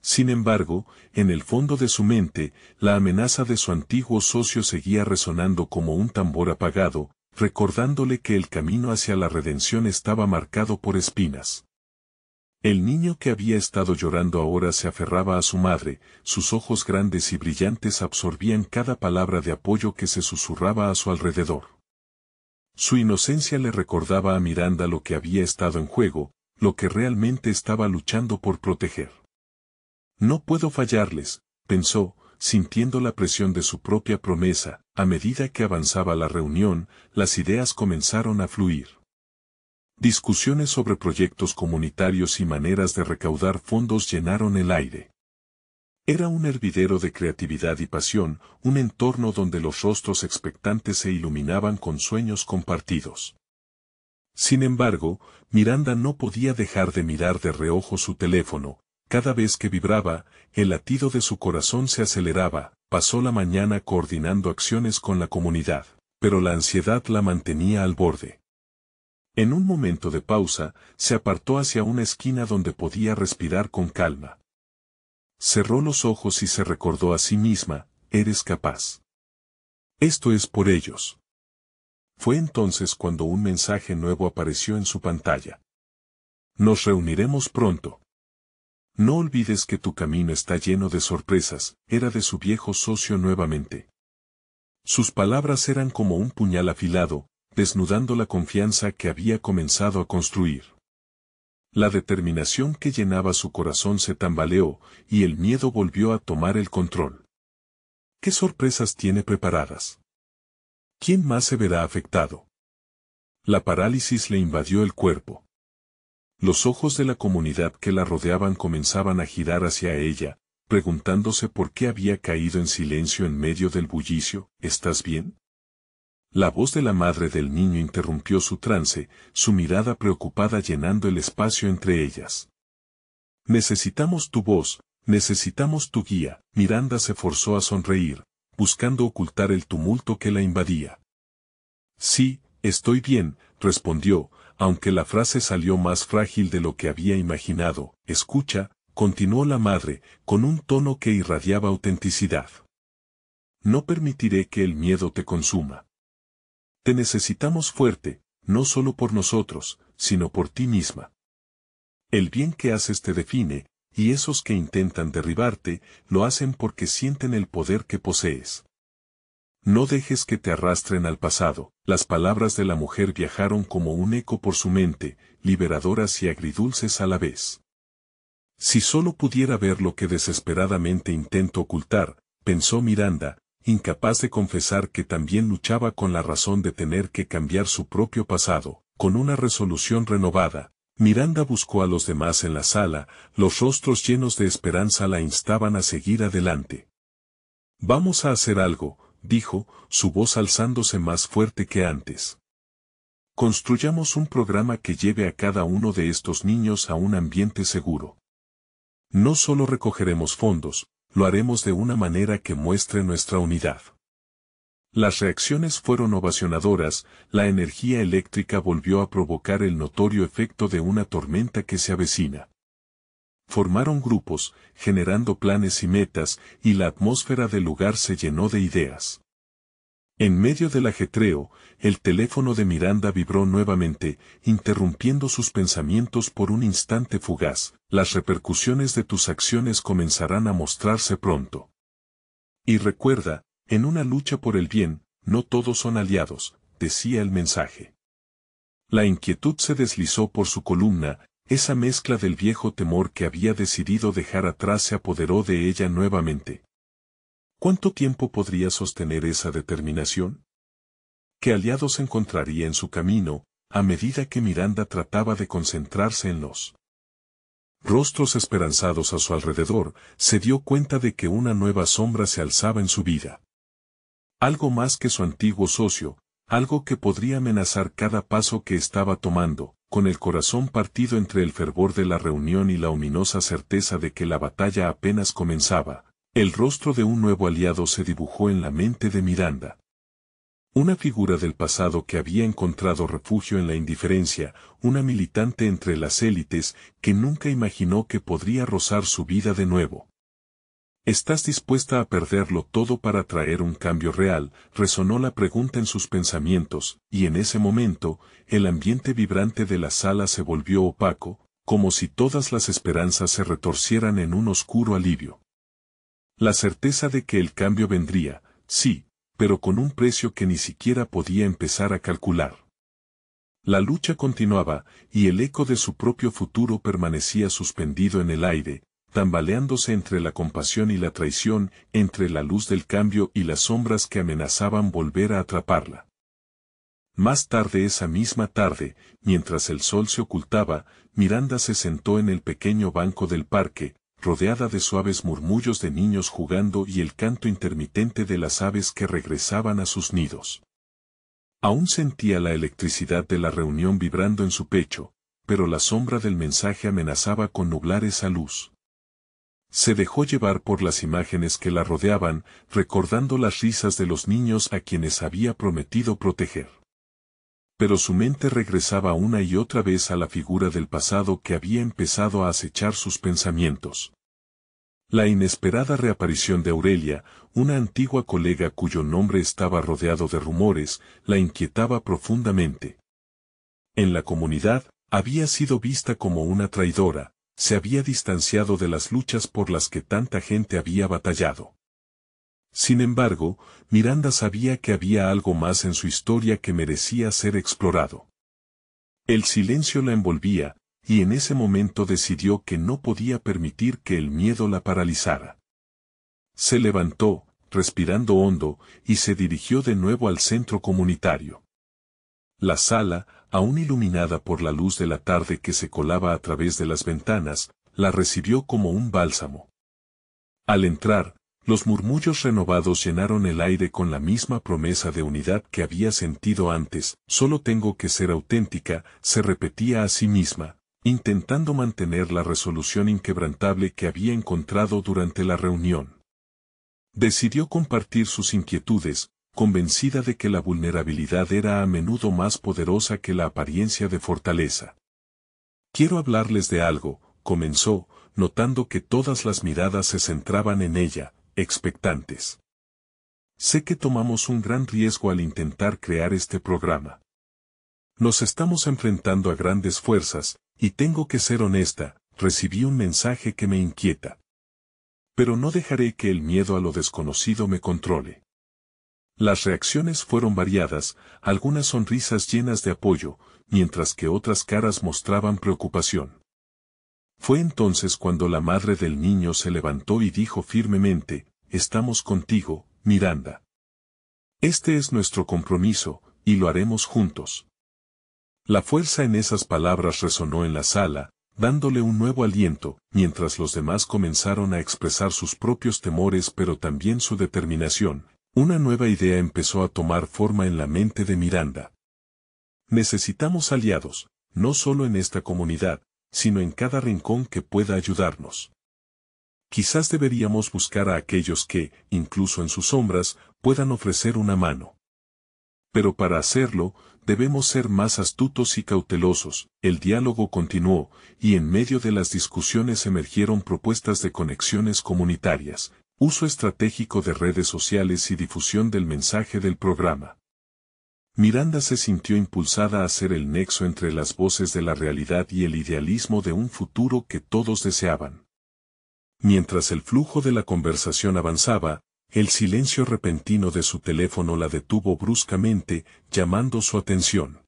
Sin embargo, en el fondo de su mente, la amenaza de su antiguo socio seguía resonando como un tambor apagado, recordándole que el camino hacia la redención estaba marcado por espinas. El niño que había estado llorando ahora se aferraba a su madre, sus ojos grandes y brillantes absorbían cada palabra de apoyo que se susurraba a su alrededor. Su inocencia le recordaba a Miranda lo que había estado en juego, lo que realmente estaba luchando por proteger. No puedo fallarles, pensó, sintiendo la presión de su propia promesa. A medida que avanzaba la reunión, las ideas comenzaron a fluir. Discusiones sobre proyectos comunitarios y maneras de recaudar fondos llenaron el aire. Era un hervidero de creatividad y pasión, un entorno donde los rostros expectantes se iluminaban con sueños compartidos. Sin embargo, Miranda no podía dejar de mirar de reojo su teléfono. Cada vez que vibraba, el latido de su corazón se aceleraba. Pasó la mañana coordinando acciones con la comunidad, pero la ansiedad la mantenía al borde. En un momento de pausa, se apartó hacia una esquina donde podía respirar con calma. Cerró los ojos y se recordó a sí misma, eres capaz. Esto es por ellos. Fue entonces cuando un mensaje nuevo apareció en su pantalla. Nos reuniremos pronto. No olvides que tu camino está lleno de sorpresas, era de su viejo socio nuevamente. Sus palabras eran como un puñal afilado, desnudando la confianza que había comenzado a construir. La determinación que llenaba su corazón se tambaleó, y el miedo volvió a tomar el control. ¿Qué sorpresas tiene preparadas? ¿Quién más se verá afectado? La parálisis le invadió el cuerpo. Los ojos de la comunidad que la rodeaban comenzaban a girar hacia ella, preguntándose por qué había caído en silencio en medio del bullicio. ¿Estás bien? La voz de la madre del niño interrumpió su trance, su mirada preocupada llenando el espacio entre ellas. Necesitamos tu voz, necesitamos tu guía. Miranda se forzó a sonreír, buscando ocultar el tumulto que la invadía. Sí, estoy bien, respondió, aunque la frase salió más frágil de lo que había imaginado. Escucha, continuó la madre, con un tono que irradiaba autenticidad. No permitiré que el miedo te consuma. Te necesitamos fuerte, no solo por nosotros, sino por ti misma. El bien que haces te define, y esos que intentan derribarte, lo hacen porque sienten el poder que posees. No dejes que te arrastren al pasado. Las palabras de la mujer viajaron como un eco por su mente, liberadoras y agridulces a la vez. Si solo pudiera ver lo que desesperadamente intento ocultar, pensó Miranda, incapaz de confesar que también luchaba con la razón de tener que cambiar su propio pasado. Con una resolución renovada, Miranda buscó a los demás en la sala, los rostros llenos de esperanza la instaban a seguir adelante. Vamos a hacer algo, dijo, su voz alzándose más fuerte que antes. Construyamos un programa que lleve a cada uno de estos niños a un ambiente seguro. No solo recogeremos fondos, lo haremos de una manera que muestre nuestra unidad. Las reacciones fueron ovacionadoras, la energía eléctrica volvió a provocar el notorio efecto de una tormenta que se avecina. Formaron grupos, generando planes y metas, y la atmósfera del lugar se llenó de ideas. En medio del ajetreo, el teléfono de Miranda vibró nuevamente, interrumpiendo sus pensamientos por un instante fugaz. Las repercusiones de tus acciones comenzarán a mostrarse pronto. Y recuerda, en una lucha por el bien, no todos son aliados, decía el mensaje. La inquietud se deslizó por su columna, esa mezcla del viejo temor que había decidido dejar atrás se apoderó de ella nuevamente. ¿Cuánto tiempo podría sostener esa determinación? ¿Qué aliados encontraría en su camino, a medida que Miranda trataba de concentrarse en los rostros esperanzados a su alrededor? Se dio cuenta de que una nueva sombra se alzaba en su vida. Algo más que su antiguo socio, algo que podría amenazar cada paso que estaba tomando, con el corazón partido entre el fervor de la reunión y la ominosa certeza de que la batalla apenas comenzaba. El rostro de un nuevo aliado se dibujó en la mente de Miranda. Una figura del pasado que había encontrado refugio en la indiferencia, una militante entre las élites que nunca imaginó que podría rozar su vida de nuevo. ¿Estás dispuesta a perderlo todo para traer un cambio real?, resonó la pregunta en sus pensamientos, y en ese momento, el ambiente vibrante de la sala se volvió opaco, como si todas las esperanzas se retorcieran en un oscuro alivio. La certeza de que el cambio vendría, sí, pero con un precio que ni siquiera podía empezar a calcular. La lucha continuaba, y el eco de su propio futuro permanecía suspendido en el aire, tambaleándose entre la compasión y la traición, entre la luz del cambio y las sombras que amenazaban volver a atraparla. Más tarde esa misma tarde, mientras el sol se ocultaba, Miranda se sentó en el pequeño banco del parque, rodeada de suaves murmullos de niños jugando y el canto intermitente de las aves que regresaban a sus nidos. Aún sentía la electricidad de la reunión vibrando en su pecho, pero la sombra del mensaje amenazaba con nublar esa luz. Se dejó llevar por las imágenes que la rodeaban, recordando las risas de los niños a quienes había prometido proteger. Pero su mente regresaba una y otra vez a la figura del pasado que había empezado a acechar sus pensamientos. La inesperada reaparición de Aurelia, una antigua colega cuyo nombre estaba rodeado de rumores, la inquietaba profundamente. En la comunidad, había sido vista como una traidora, se había distanciado de las luchas por las que tanta gente había batallado. Sin embargo, Miranda sabía que había algo más en su historia que merecía ser explorado. El silencio la envolvía, y en ese momento decidió que no podía permitir que el miedo la paralizara. Se levantó, respirando hondo, y se dirigió de nuevo al centro comunitario. La sala, aún iluminada por la luz de la tarde que se colaba a través de las ventanas, la recibió como un bálsamo. Al entrar, los murmullos renovados llenaron el aire con la misma promesa de unidad que había sentido antes. Solo tengo que ser auténtica, se repetía a sí misma, intentando mantener la resolución inquebrantable que había encontrado durante la reunión. Decidió compartir sus inquietudes, convencida de que la vulnerabilidad era a menudo más poderosa que la apariencia de fortaleza. Quiero hablarles de algo, comenzó, notando que todas las miradas se centraban en ella, expectantes. Sé que tomamos un gran riesgo al intentar crear este programa. Nos estamos enfrentando a grandes fuerzas, y tengo que ser honesta, recibí un mensaje que me inquieta. Pero no dejaré que el miedo a lo desconocido me controle. Las reacciones fueron variadas, algunas sonrisas llenas de apoyo, mientras que otras caras mostraban preocupación. Fue entonces cuando la madre del niño se levantó y dijo firmemente, «Estamos contigo, Miranda. Este es nuestro compromiso, y lo haremos juntos». La fuerza en esas palabras resonó en la sala, dándole un nuevo aliento, mientras los demás comenzaron a expresar sus propios temores pero también su determinación. Una nueva idea empezó a tomar forma en la mente de Miranda. Necesitamos aliados, no solo en esta comunidad, sino en cada rincón que pueda ayudarnos. Quizás deberíamos buscar a aquellos que, incluso en sus sombras, puedan ofrecer una mano. Pero para hacerlo, debemos ser más astutos y cautelosos. El diálogo continuó, y en medio de las discusiones emergieron propuestas de conexiones comunitarias, uso estratégico de redes sociales y difusión del mensaje del programa. Miranda se sintió impulsada a ser el nexo entre las voces de la realidad y el idealismo de un futuro que todos deseaban. Mientras el flujo de la conversación avanzaba, el silencio repentino de su teléfono la detuvo bruscamente, llamando su atención.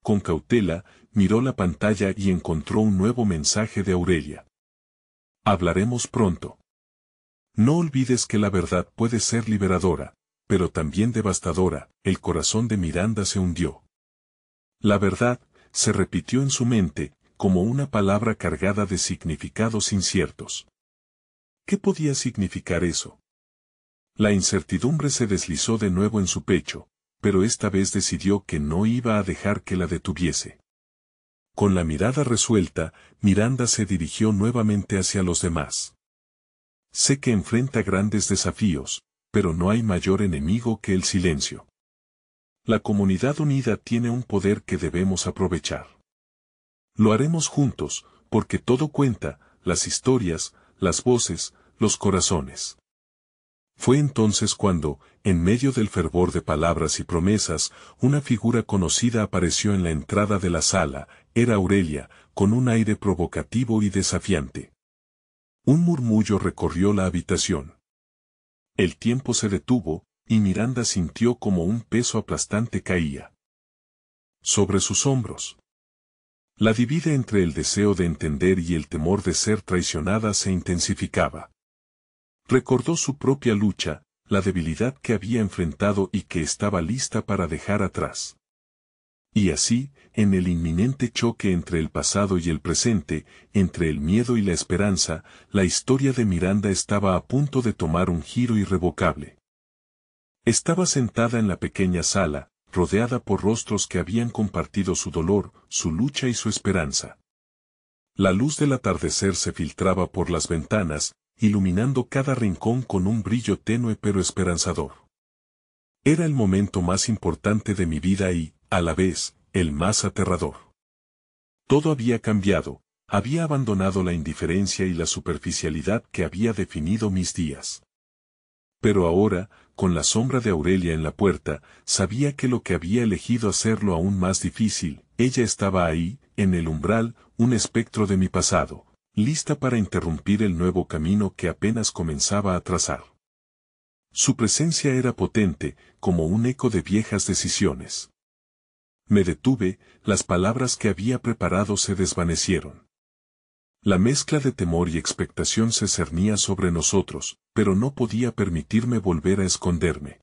Con cautela, miró la pantalla y encontró un nuevo mensaje de Aurelia. Hablaremos pronto. No olvides que la verdad puede ser liberadora, pero también devastadora. El corazón de Miranda se hundió. La verdad, se repitió en su mente, como una palabra cargada de significados inciertos. ¿Qué podía significar eso? La incertidumbre se deslizó de nuevo en su pecho, pero esta vez decidió que no iba a dejar que la detuviese. Con la mirada resuelta, Miranda se dirigió nuevamente hacia los demás. Sé que enfrenta grandes desafíos, pero no hay mayor enemigo que el silencio. La comunidad unida tiene un poder que debemos aprovechar. Lo haremos juntos, porque todo cuenta, las historias, las voces, los corazones. Fue entonces cuando, en medio del fervor de palabras y promesas, una figura conocida apareció en la entrada de la sala. Era Aurelia, con un aire provocativo y desafiante. Un murmullo recorrió la habitación. El tiempo se detuvo, y Miranda sintió como un peso aplastante caía sobre sus hombros. La divide entre el deseo de entender y el temor de ser traicionada se intensificaba. Recordó su propia lucha, la debilidad que había enfrentado y que estaba lista para dejar atrás. Y así, en el inminente choque entre el pasado y el presente, entre el miedo y la esperanza, la historia de Miranda estaba a punto de tomar un giro irrevocable. Estaba sentada en la pequeña sala, rodeada por rostros que habían compartido su dolor, su lucha y su esperanza. La luz del atardecer se filtraba por las ventanas, iluminando cada rincón con un brillo tenue pero esperanzador. Era el momento más importante de mi vida y, a la vez, el más aterrador. Todo había cambiado, había abandonado la indiferencia y la superficialidad que había definido mis días. Pero ahora, con la sombra de Aurelia en la puerta, sabía que lo que había elegido hacerlo aún más difícil. Ella estaba ahí, en el umbral, un espectro de mi pasado, lista para interrumpir el nuevo camino que apenas comenzaba a trazar. Su presencia era potente, como un eco de viejas decisiones. Me detuve, las palabras que había preparado se desvanecieron. La mezcla de temor y expectación se cernía sobre nosotros, pero no podía permitirme volver a esconderme.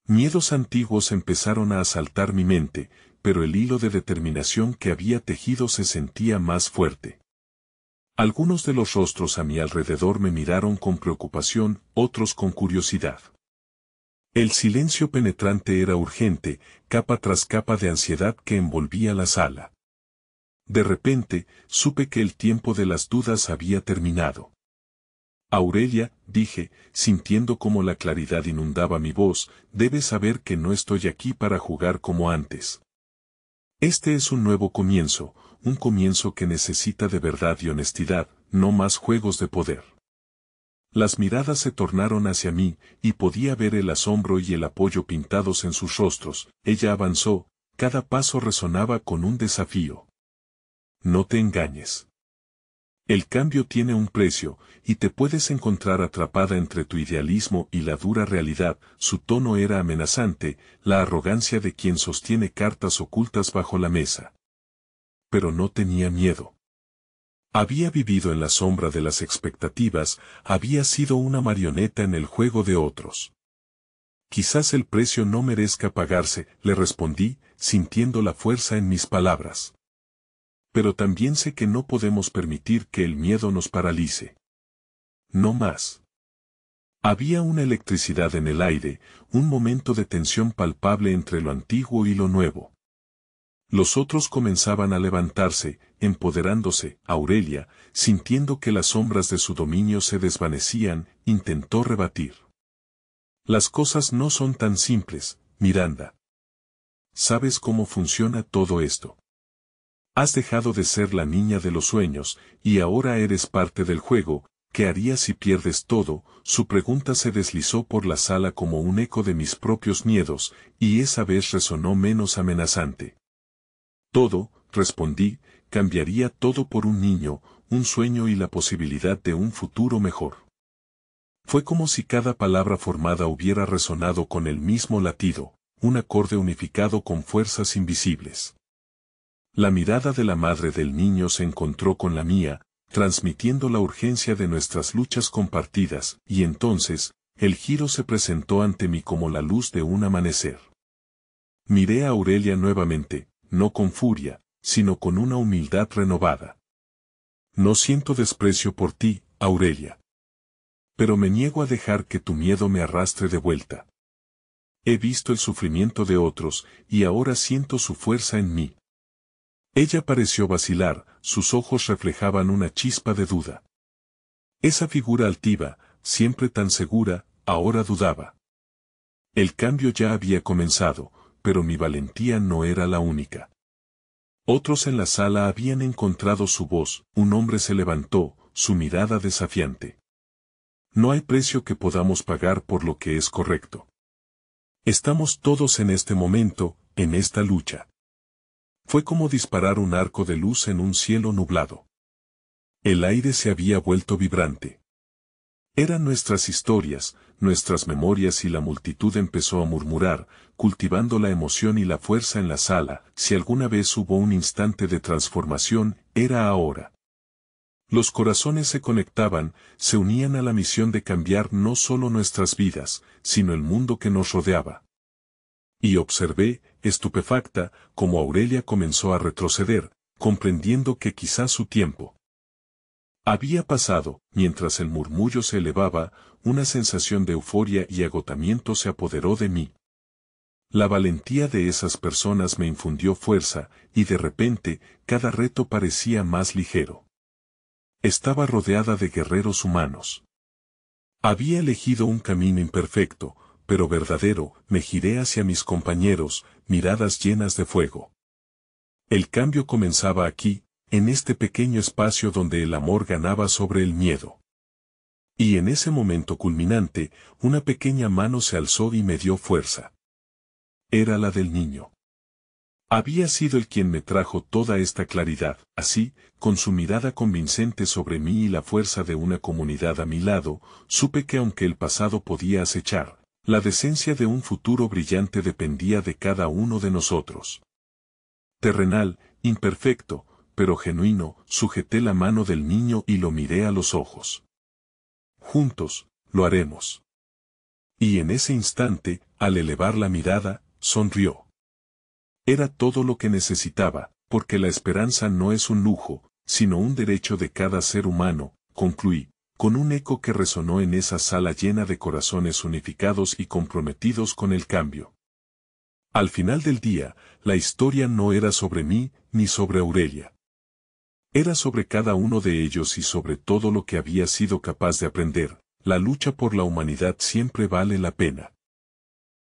Miedos antiguos empezaron a asaltar mi mente, pero el hilo de determinación que había tejido se sentía más fuerte. Algunos de los rostros a mi alrededor me miraron con preocupación, otros con curiosidad. El silencio penetrante era urgente, capa tras capa de ansiedad que envolvía la sala. De repente, supe que el tiempo de las dudas había terminado. Aurelia, dije, sintiendo cómo la claridad inundaba mi voz, debes saber que no estoy aquí para jugar como antes. Este es un nuevo comienzo, un comienzo que necesita de verdad y honestidad, no más juegos de poder. Las miradas se tornaron hacia mí, y podía ver el asombro y el apoyo pintados en sus rostros. Ella avanzó, cada paso resonaba con un desafío. No te engañes. El cambio tiene un precio, y te puedes encontrar atrapada entre tu idealismo y la dura realidad. Su tono era amenazante, la arrogancia de quien sostiene cartas ocultas bajo la mesa. Pero no tenía miedo. Había vivido en la sombra de las expectativas, había sido una marioneta en el juego de otros. Quizás el precio no merezca pagarse, le respondí, sintiendo la fuerza en mis palabras. Pero también sé que no podemos permitir que el miedo nos paralice. No más. Había una electricidad en el aire, un momento de tensión palpable entre lo antiguo y lo nuevo. Los otros comenzaban a levantarse, empoderándose, Aurelia, sintiendo que las sombras de su dominio se desvanecían, intentó rebatir. Las cosas no son tan simples, Miranda. ¿Sabes cómo funciona todo esto? Has dejado de ser la niña de los sueños, y ahora eres parte del juego. ¿Qué harías si pierdes todo? Su pregunta se deslizó por la sala como un eco de mis propios miedos, y esa vez resonó menos amenazante. Todo, respondí, cambiaría todo por un niño, un sueño y la posibilidad de un futuro mejor. Fue como si cada palabra formada hubiera resonado con el mismo latido, un acorde unificado con fuerzas invisibles. La mirada de la madre del niño se encontró con la mía, transmitiendo la urgencia de nuestras luchas compartidas, y entonces, el giro se presentó ante mí como la luz de un amanecer. Miré a Aurelia nuevamente, no con furia, sino con una humildad renovada. No siento desprecio por ti, Aurelia. Pero me niego a dejar que tu miedo me arrastre de vuelta. He visto el sufrimiento de otros, y ahora siento su fuerza en mí. Ella pareció vacilar, sus ojos reflejaban una chispa de duda. Esa figura altiva, siempre tan segura, ahora dudaba. El cambio ya había comenzado, pero mi valentía no era la única. Otros en la sala habían encontrado su voz, un hombre se levantó, su mirada desafiante. No hay precio que podamos pagar por lo que es correcto. Estamos todos en este momento, en esta lucha. Fue como disparar un arco de luz en un cielo nublado. El aire se había vuelto vibrante. Eran nuestras historias, nuestras memorias y la multitud empezó a murmurar, cultivando la emoción y la fuerza en la sala. Si alguna vez hubo un instante de transformación, era ahora. Los corazones se conectaban, se unían a la misión de cambiar no solo nuestras vidas, sino el mundo que nos rodeaba. Y observé, estupefacta, como Aurelia comenzó a retroceder, comprendiendo que quizás su tiempo había pasado. Mientras el murmullo se elevaba, una sensación de euforia y agotamiento se apoderó de mí. La valentía de esas personas me infundió fuerza, y de repente, cada reto parecía más ligero. Estaba rodeada de guerreros humanos. Había elegido un camino imperfecto, pero verdadero. Me giré hacia mis compañeros, miradas llenas de fuego. El cambio comenzaba aquí, en este pequeño espacio donde el amor ganaba sobre el miedo. Y en ese momento culminante, una pequeña mano se alzó y me dio fuerza. Era la del niño. Había sido él quien me trajo toda esta claridad. Así, con su mirada convincente sobre mí y la fuerza de una comunidad a mi lado, supe que aunque el pasado podía acechar, la decencia de un futuro brillante dependía de cada uno de nosotros. Terrenal, imperfecto, pero genuino, sujeté la mano del niño y lo miré a los ojos. Juntos, lo haremos. Y en ese instante, al elevar la mirada, sonrió. Era todo lo que necesitaba, porque la esperanza no es un lujo, sino un derecho de cada ser humano, concluí, con un eco que resonó en esa sala llena de corazones unificados y comprometidos con el cambio. Al final del día, la historia no era sobre mí, ni sobre Aurelia. Era sobre cada uno de ellos y sobre todo lo que había sido capaz de aprender. La lucha por la humanidad siempre vale la pena.